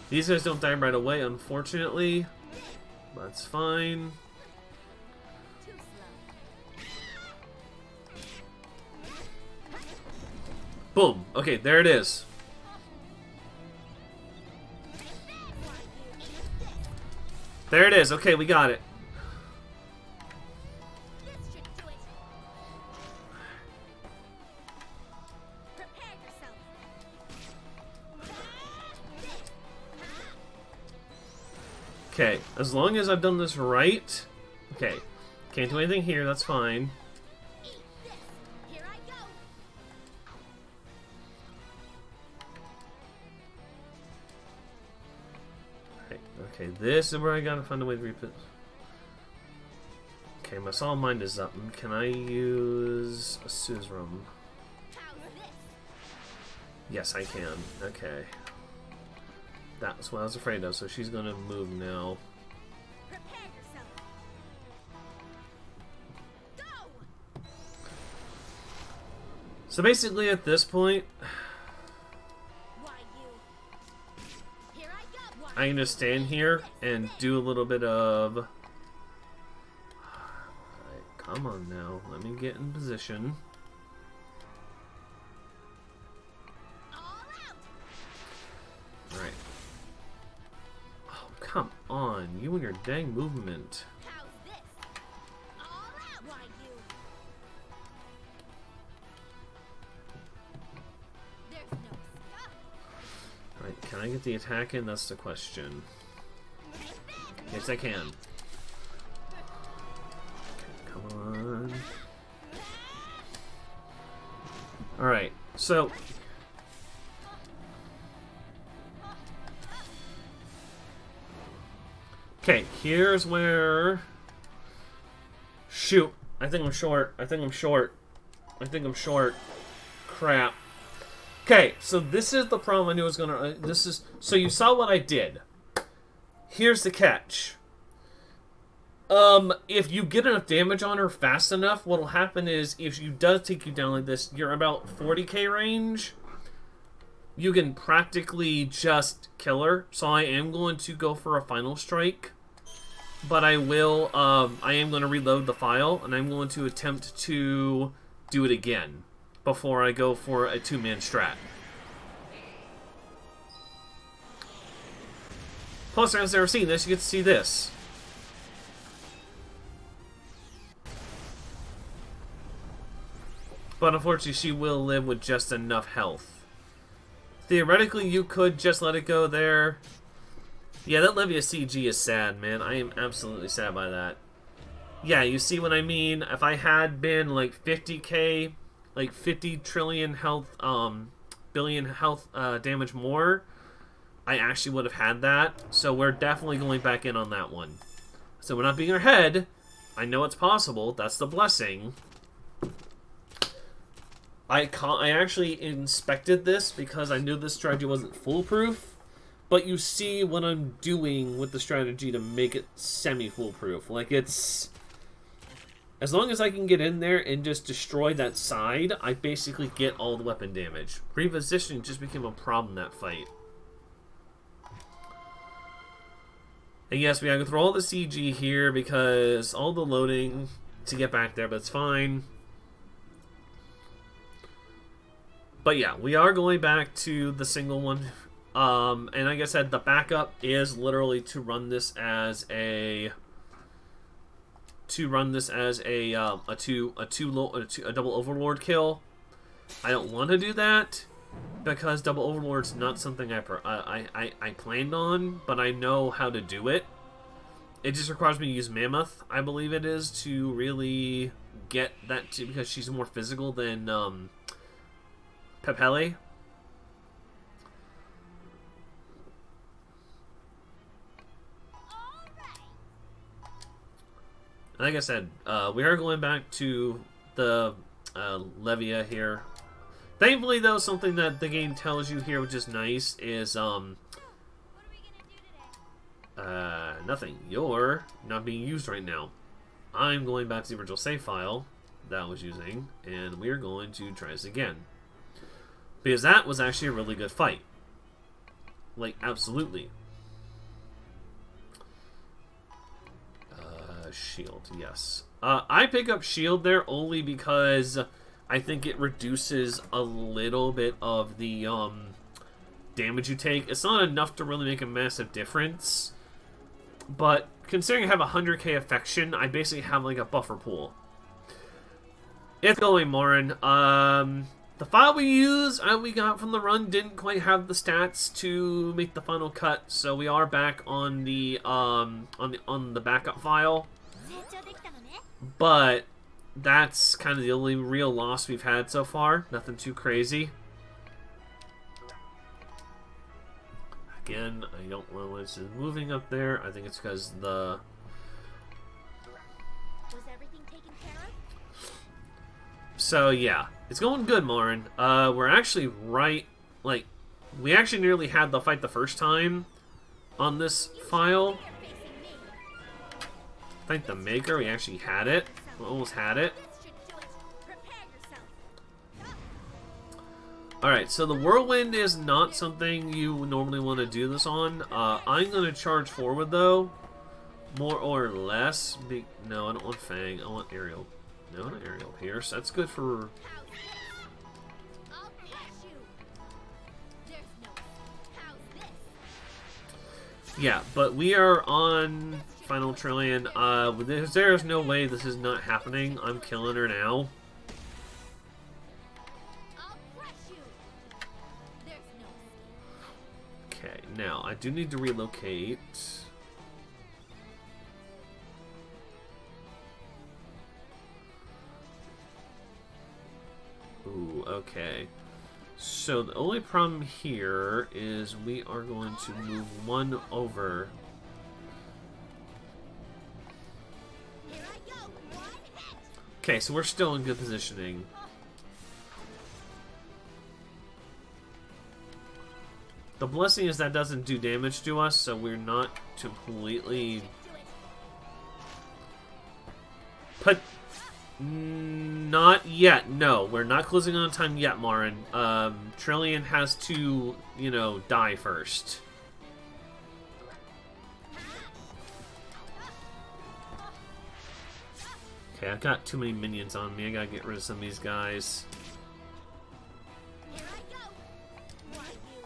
These guys don't die right away, unfortunately. That's fine. Boom. Okay, there it is. There it is. Okay, we got it. Okay, as long as I've done this right. Okay, can't do anything here, that's fine. Okay, this is where I gotta find a way to repeat. Okay, my solid mind is up. Can I use a Suzerain? Yes, I can. Okay. That's what I was afraid of, so she's gonna move now. So basically at this point, I can just stand here and do a little bit of... Alright, Come on now. Let me get in position. Alright. Oh, come on. You and your dang movement. How's this? All out. Why you? There's no stop. Alright, can I get the attack in? That's the question. Yes, I can. Come on. Alright, so... Okay, here's where... Shoot. I think I'm short. I think I'm short. I think I'm short. Crap. Okay, so this is the problem I knew was gonna... this is... So you saw what I did. Here's the catch. If you get enough damage on her fast enough, what'll happen is, if she does take you down like this, you're about 40k range. You can practically just kill her. So I am going to go for a final strike. But I will, I am going to reload the file, and I'm going to attempt to do it again before I go for a two-man strat. Plus, if I've never seen this, you get to see this. But unfortunately, she will live with just enough health. Theoretically, you could just let it go there. Yeah, that Livia CG is sad, man. I am absolutely sad by that. Yeah, you see what I mean? If I had been like 50k, like 50 trillion health, billion health damage more, I actually would have had that. So we're definitely going back in on that one. So we're not being our head. I know it's possible. That's the blessing. I actually inspected this because I knew this strategy wasn't foolproof. But you see what I'm doing with the strategy to make it semi-foolproof. Like, it's... As long as I can get in there and just destroy that side, I basically get all the weapon damage. Repositioning just became a problem in that fight. And yes, we gotta go through all the CG here because all the loading to get back there, but it's fine. But yeah, we are going back to the single one. And like I said, the backup is literally to run this as a double overlord kill. I don't want to do that because double overlord's not something I planned on, but I know how to do it. It just requires me to use Mammoth, I believe it is, to really get that to, because she's more physical than Pepele. Like I said, we are going back to the Levia here. Thankfully, though, something that the game tells you here, which is nice, is What are we gonna do today? nothing. You're not being used right now. I'm going back to the original save file that I was using, and we're going to try this again. Because that was actually a really good fight. Like, absolutely. Shield, yes. I pick up shield there only because I think it reduces a little bit of the damage you take. It's not enough to really make a massive difference, but considering I have 100k affection, I basically have like a buffer pool. It's going, Morin. The file we use we got from the run didn't quite have the stats to make the final cut, so we are back on the backup file. But that's kind of the only real loss we've had so far. Nothing too crazy. Again, I don't know why this is moving up there. I think it's because the... Was everything taken care of? So, yeah. It's going good, Marin. We're actually right... Like, we actually nearly had the fight the first time on this file. Thank the maker, we actually had it. We almost had it. Alright, so the whirlwind is not something you normally want to do this on. I'm going to charge forward, though, More or less. No, I don't want Fang. I want Aerial. No, not Aerial Pierce. That's good for... I'll crush you. There's no. How's this? Yeah, but we are on Final Trillion. There's no way this is not happening. I'm killing her now. I'll crush you. There's no. Okay, now I do need to relocate. Ooh, okay. So the only problem here is we are going to move one over. Here I go. One hit. Okay, so we're still in good positioning. The blessing is that doesn't do damage to us, so we're not completely... Do it. But not yet. No, we're not closing on time yet, Marin. Trillion has to, you know, die first. Okay, I've got too many minions on me. I gotta get rid of some of these guys. Here I go. One you.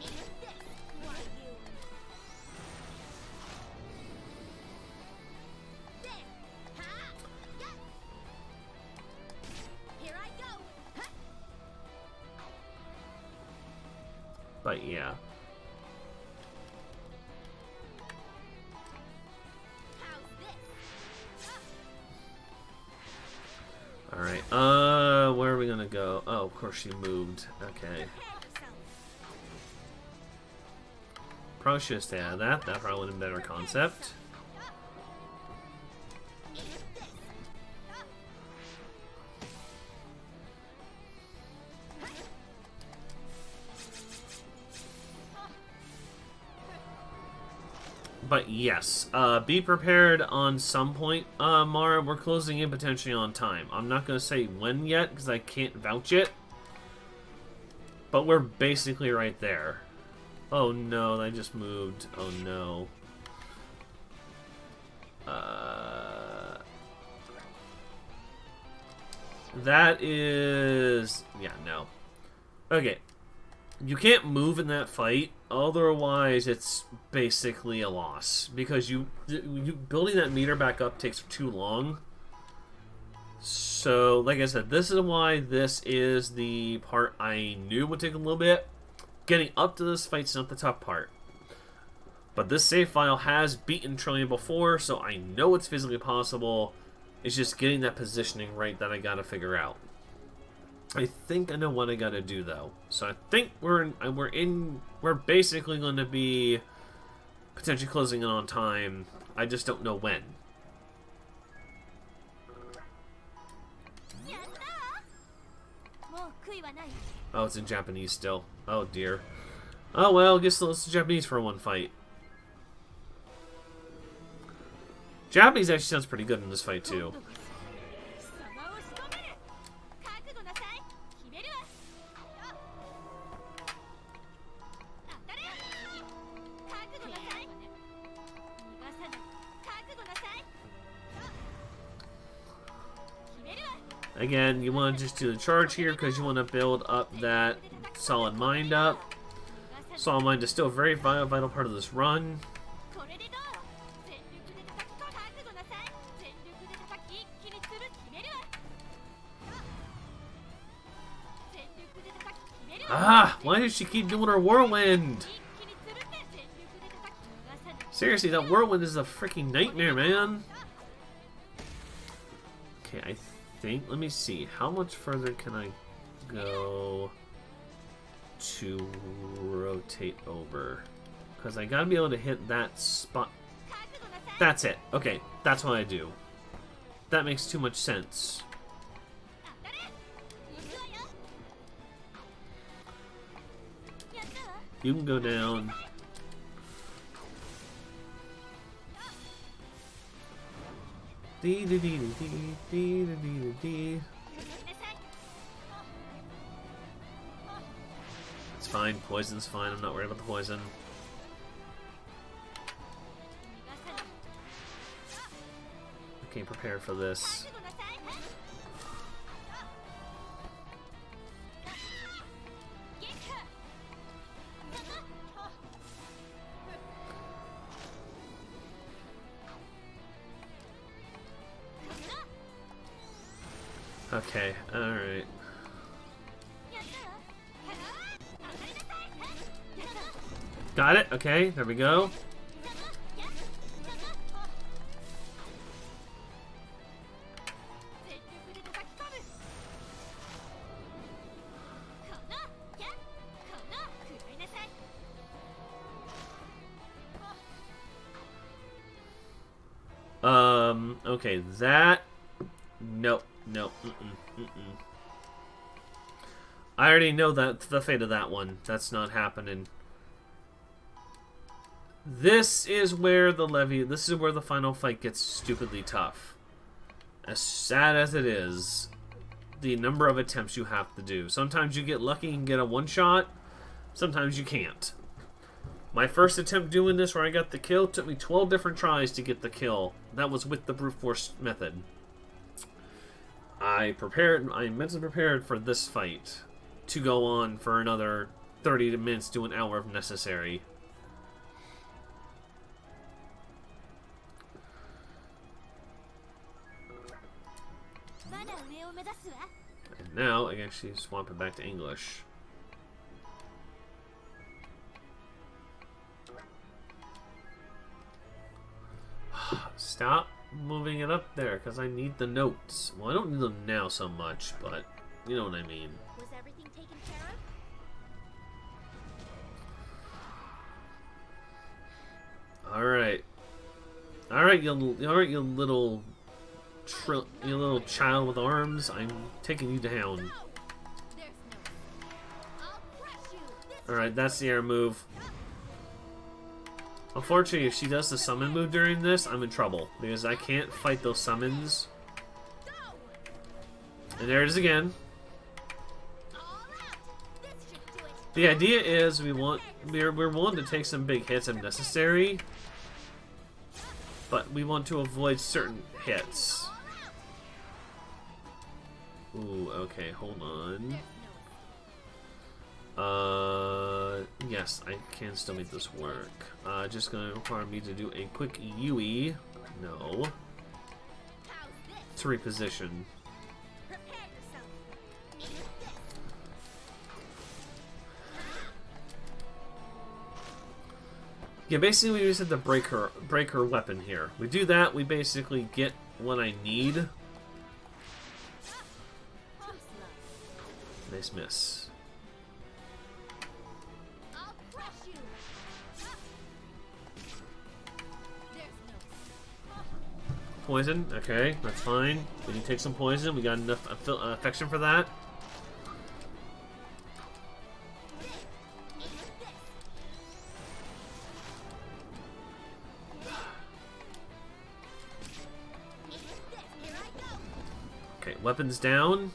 Eat this. One you. There. Ha. Yeah. Here I go. Ha. But yeah. How's this? Alright, where are we gonna go? Oh, of course she moved. Okay. Prepare yourself. Probably should have stayed out of that. That probably would have been a better concept. Eat this. But yes, be prepared on some point, Mara. We're closing in potentially on time. I'm not going to say when yet, because I can't vouch it. But we're basically right there. Oh no, I just moved. Oh no. That is... Yeah, no. Okay. You can't move in that fight, otherwise it's basically a loss. Because you building that meter back up takes too long. So, like I said, this is why this is the part I knew would take a little bit. Getting up to this fight's not the tough part. But this save file has beaten Trillion before, so I know it's physically possible. It's just getting that positioning right that I gotta figure out. I think I know what I gotta do though. So I think we're basically going to be potentially closing in on time. I just don't know when. Oh, it's in Japanese still. Oh dear. Oh well, I guess it's Japanese for one fight. Japanese actually sounds pretty good in this fight too. Again, you want to just do the charge here because you want to build up that solid mind up. Solid mind is still a very vital part of this run. Ah, why does she keep doing her whirlwind? Seriously, that whirlwind is a freaking nightmare, man. Okay, I think, let me see, how much further can I go to rotate over? Because I gotta be able to hit that spot. That's it. Okay, that's what I do. That makes too much sense. You can go down. Dee dee dee dee dee dee dee dee. fine. Poison's fine. I'm not worried about the poison. Okay, prepare for this. Okay, alright. Got it, okay, there we go. Okay, that... Nope, nope, I already know that the fate of that one. That's not happening. This is where the final fight gets stupidly tough. As sad as it is, the number of attempts you have to do. Sometimes you get lucky and get a one-shot. Sometimes you can't. My first attempt doing this where I got the kill took me 12 different tries to get the kill. That was with the brute force method. I mentally prepared for this fight to go on for another 30 minutes to an hour if necessary. And now I can actually swap it back to English. Stop moving it up there, because I need the notes. Well, I don't need them now so much, but you know what I mean. Was everything taken care of? Alright. Alright, you little child with arms. I'm taking you down. No. There's no. I'll crush you. Alright, that's the air move. Unfortunately, if she does the summon move during this, I'm in trouble. Because I can't fight those summons. And there it is again. The idea is we're willing to take some big hits if necessary. But we want to avoid certain hits. Ooh, okay, hold on. Yes, I can still make this work. Just gonna require me to do a quick UE. No. To reposition. Yeah, basically we just have to break her weapon here. We do that, we basically get what I need. Nice miss. Poison, okay, that's fine. We can take some poison. We got enough affection for that. Okay, weapons down.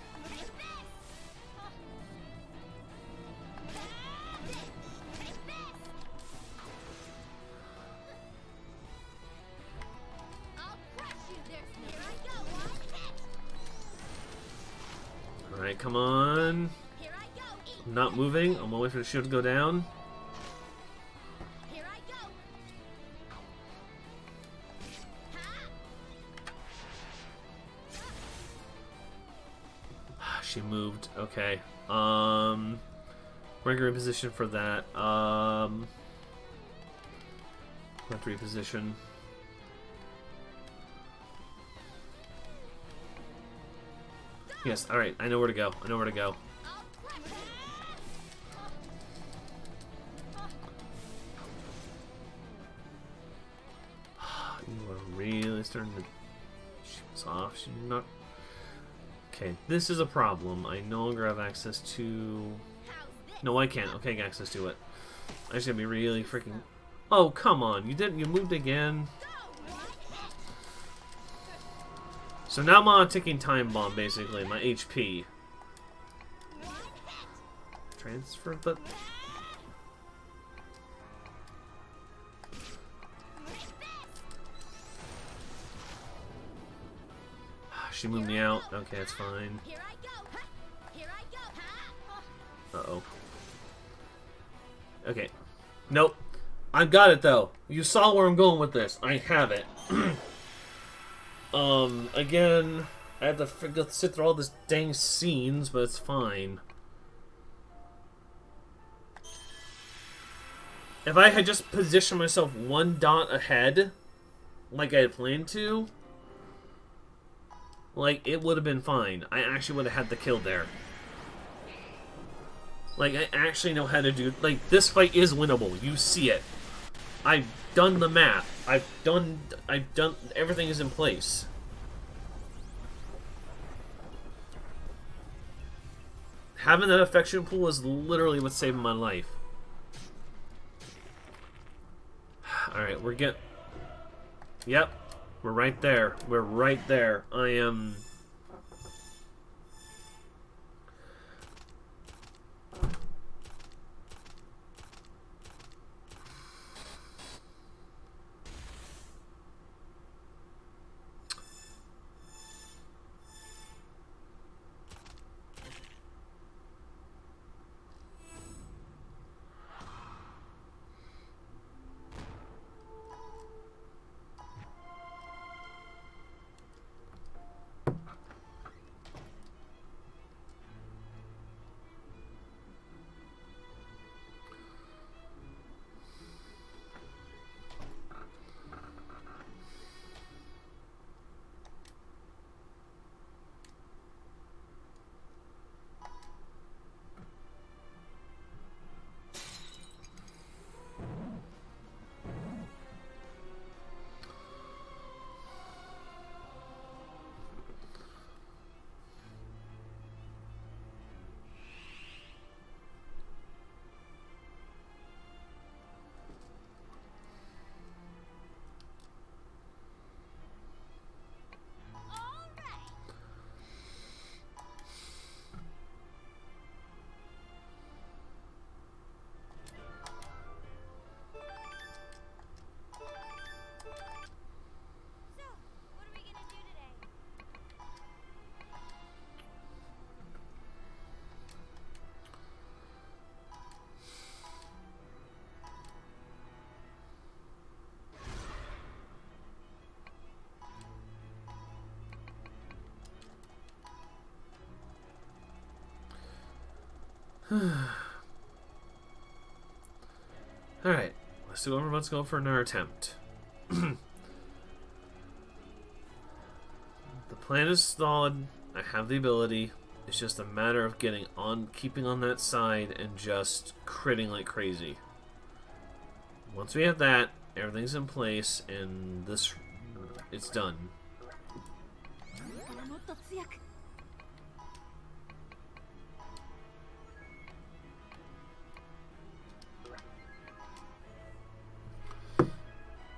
Alright, come on. I'm not moving. I'm waiting for the shield to go down. She moved. Okay. Regular position for that. Let's reposition. Yes, alright, I know where to go. I know where to go. You are really starting to shoot off. She's not. Okay, this is a problem. I no longer have access to. No, I can't. Okay, I get access to it. I just gotta be really freaking. Oh, come on! You didn't. You moved again. So now I'm on a ticking time bomb, basically, my HP. Transfer the... She moved me out. Okay, that's fine. Here I go. Here I go. Uh-oh. Okay. Nope. I got it, though. You saw where I'm going with this. I have it. Again, I have to sit through all this dang scenes, but it's fine. If I had just positioned myself one dot ahead, like I had planned to, like, it would have been fine. I actually would have had the kill there. Like, I actually know how to do... Like, this fight is winnable. You see it. I've done the math. I've done... Everything is in place. Having that affection pool is literally what's saving my life. Alright, we're getting... Yep. We're right there. We're right there. I am... Alright, let's do it. Let's go for another attempt. The plan is solid. I have the ability. It's just a matter of keeping on that side and just critting like crazy. Once we have that, everything's in place, and it's done.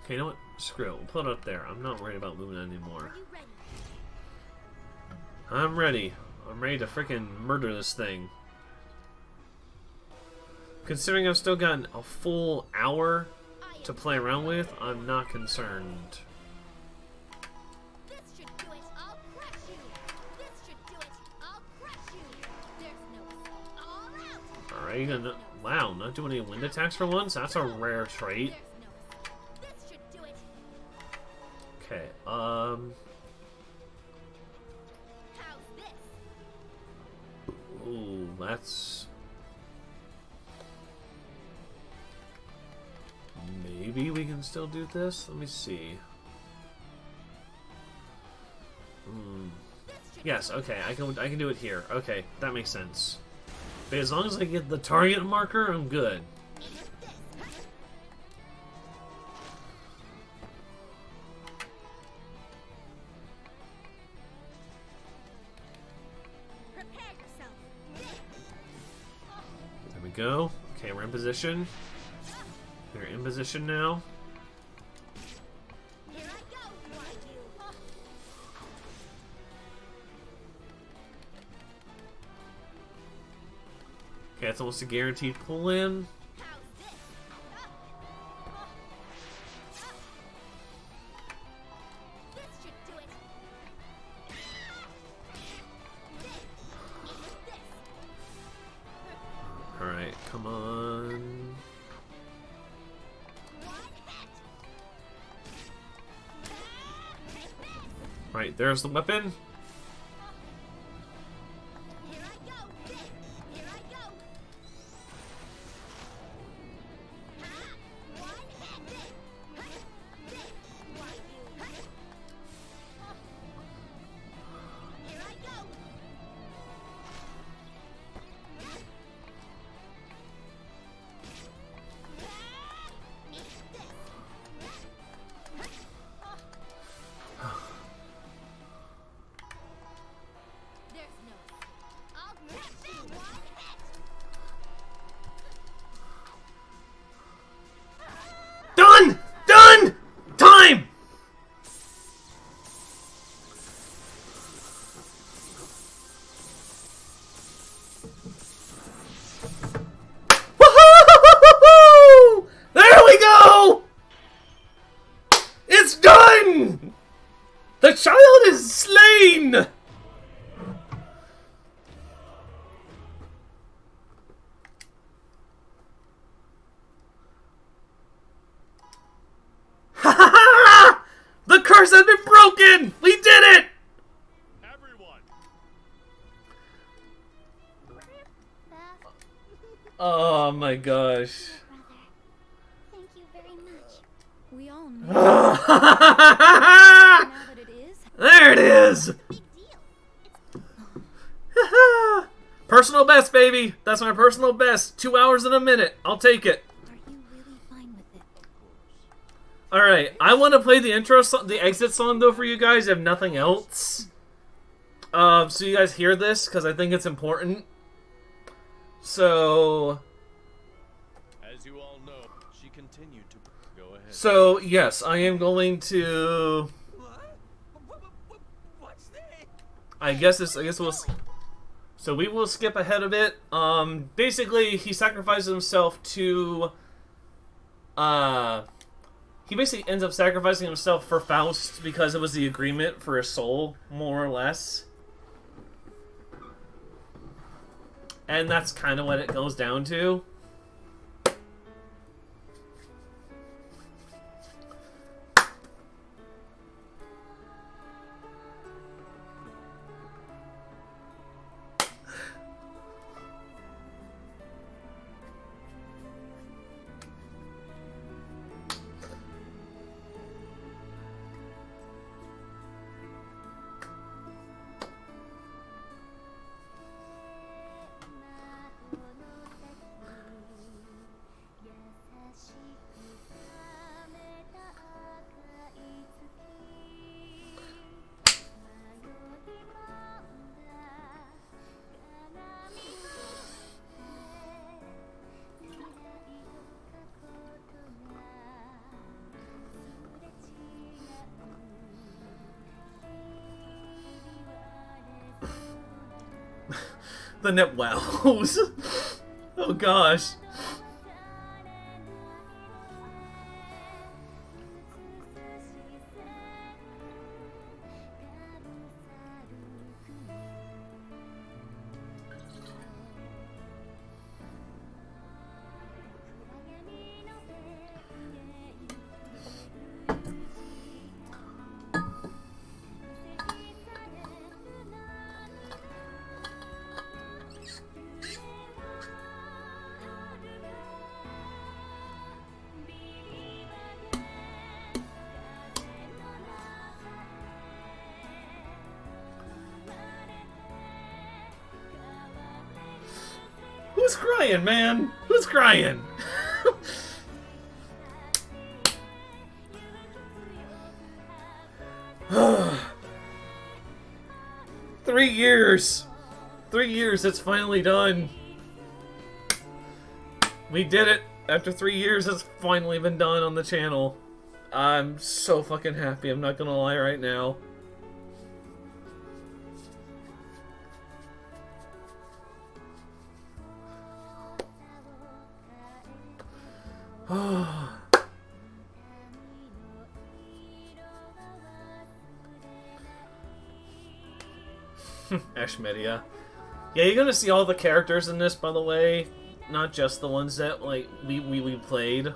Okay, you know what? Screw it. We'll put it up there. I'm not worried about Luna anymore. I'm ready. I'm ready to freaking murder this thing. Considering I've still got a full hour to play around with, I'm not concerned. Alright, you gonna... Wow, not doing any wind attacks for once? That's a rare trait. Okay, ooh, that's... Maybe we can still do this? Let me see. Yes, okay, I can do it here. Okay, that makes sense. But as long as I get the target marker, I'm good. There we go. Okay, we're in position. We're in position now. Okay, it's almost a guaranteed pull in. Right, there's the weapon. Here I go. Here I go. One hit. Why you? Here I go. There's no. I'll get you one hit. Done! Done! Time! Woohoo! There we go! It's done! The child is slain! Ha ha ha! The curse has been broken! We did it! Everyone, Beth, Oh my gosh. brother. Thank you very much. We all knew there now that it is. it is! Big deal. Personal best, baby! That's my personal best. 2 hours and a minute. I'll take it. Are you really fine with it? Alright, I want to play the intro song, the exit song, though, for you guys, if nothing else. So you guys hear this, because I think it's important. So... as you all know, she continued to go ahead. So, yes, I am going to... What's that? I guess we'll... So we will skip ahead a bit. Basically, he sacrifices himself to... He basically ends up sacrificing himself for Faust because it was the agreement for his soul, more or less. And that's kind of what it goes down to. The net wows. Oh gosh. Who's crying, man? Who's crying? 3 years! 3 years, it's finally done. We did it! After 3 years, it's finally been done on the channel. I'm so fucking happy, I'm not gonna lie right now. Ashmedia. Yeah, you're gonna see all the characters in this, by the way. Not just the ones that, like, we played.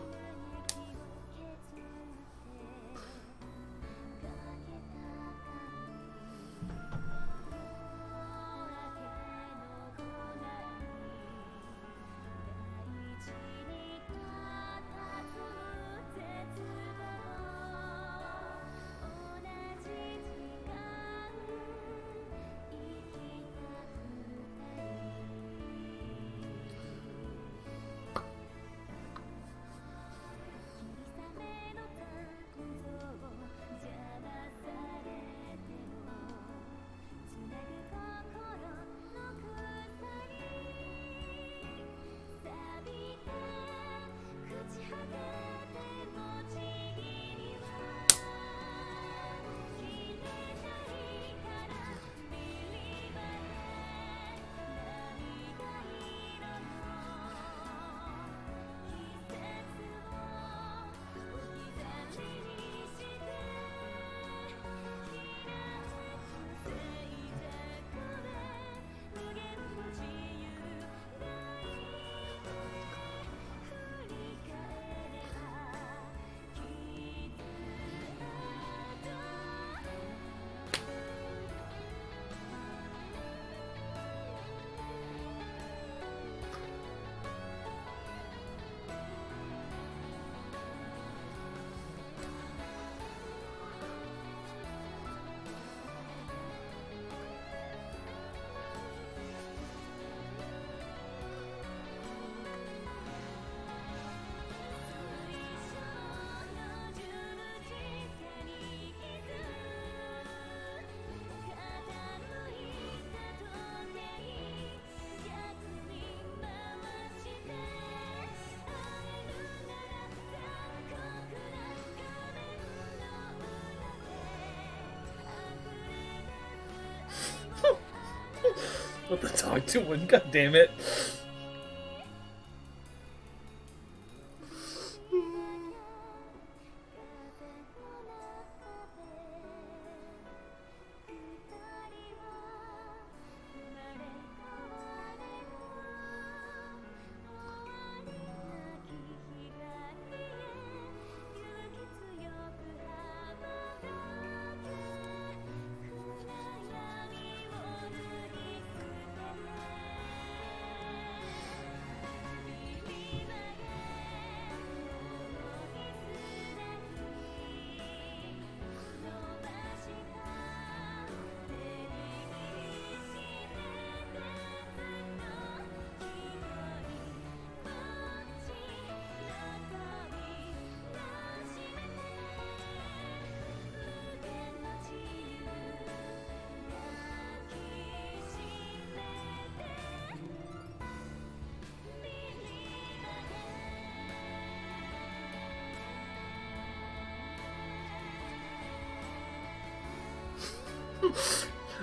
What the dog doing? God damn it.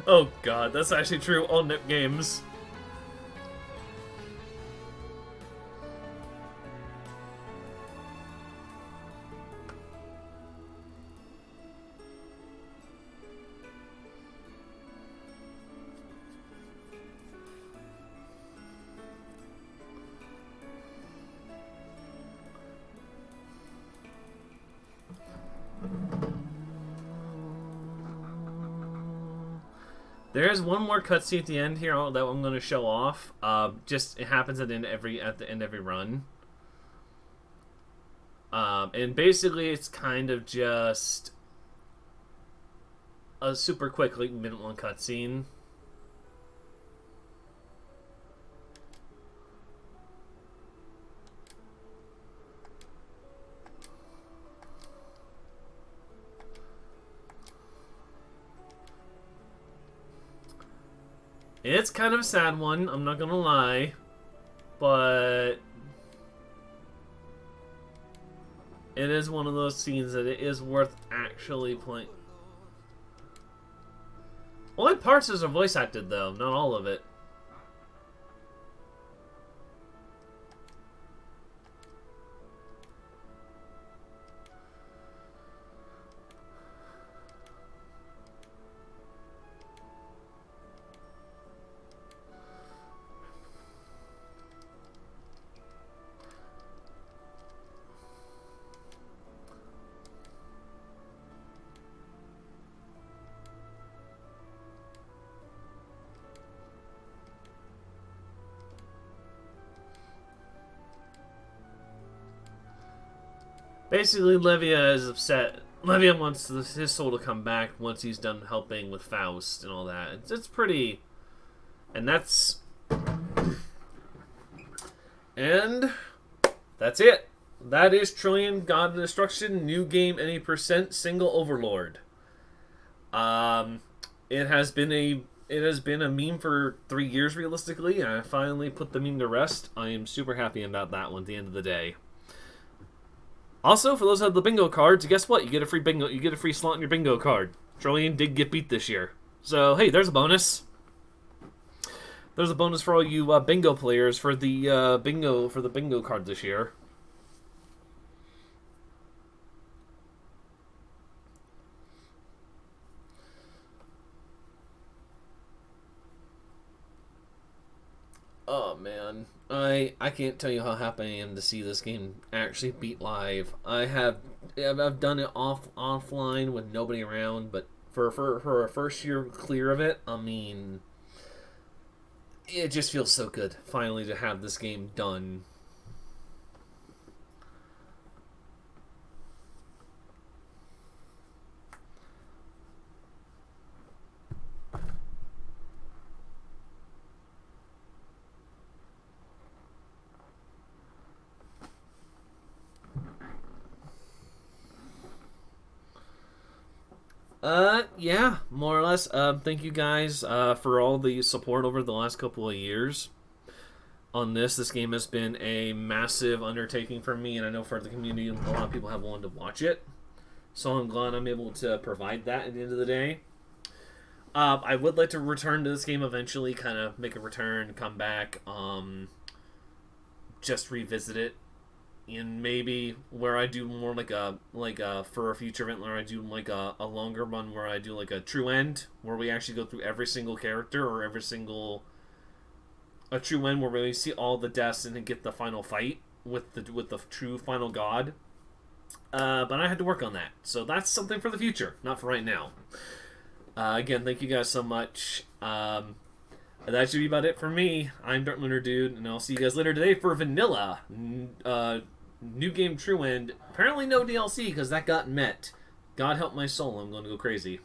Oh god, that's actually true. All Nip games. There is one more cutscene at the end here that I'm going to show off. Just it happens at the end of every run. And basically, it's kind of just a super quick, like minute-long cutscene. It's kind of a sad one, I'm not gonna lie, but it is one of those scenes that it is worth actually playing. Only parts are voice acted though, not all of it. Basically, Levia is upset. Levia wants his soul to come back once he's done helping with Faust and all that. It's pretty... And that's... And... That's it. That is Trillion God of Destruction, new game, any percent, single overlord. It has been a meme for 3 years, realistically, and I finally put the meme to rest. I am super happy about that one at the end of the day. Also, for those who have the bingo cards, guess what? You get a free bingo. You get a free slot in your bingo card. Trillion did get beat this year, so hey, there's a bonus. There's a bonus for all you bingo players for the bingo card this year. Oh man, I can't tell you how happy I am to see this game actually beat live. I've done it offline with nobody around, but for a first year clear of it, I mean, it just feels so good finally to have this game done. Yeah, more or less. Thank you guys for all the support over the last couple of years on this. This game has been a massive undertaking for me, and I know for the community, a lot of people have wanted to watch it. So I'm glad I'm able to provide that at the end of the day. I would like to return to this game eventually, kind of make a return, come back, just revisit it, and maybe where I do more like a for a future event where I do like a longer one where I do like a true end where we actually go through every single character or every single a true end where we see all the deaths and then get the final fight with the true final god. But I had to work on that, so that's something for the future, not for right now. Again, thank you guys so much. That should be about it for me. I'm DarkLunarDude, and I'll see you guys later today for Vanilla. New game True End. Apparently no DLC, because that got met. God help my soul, I'm going to go crazy.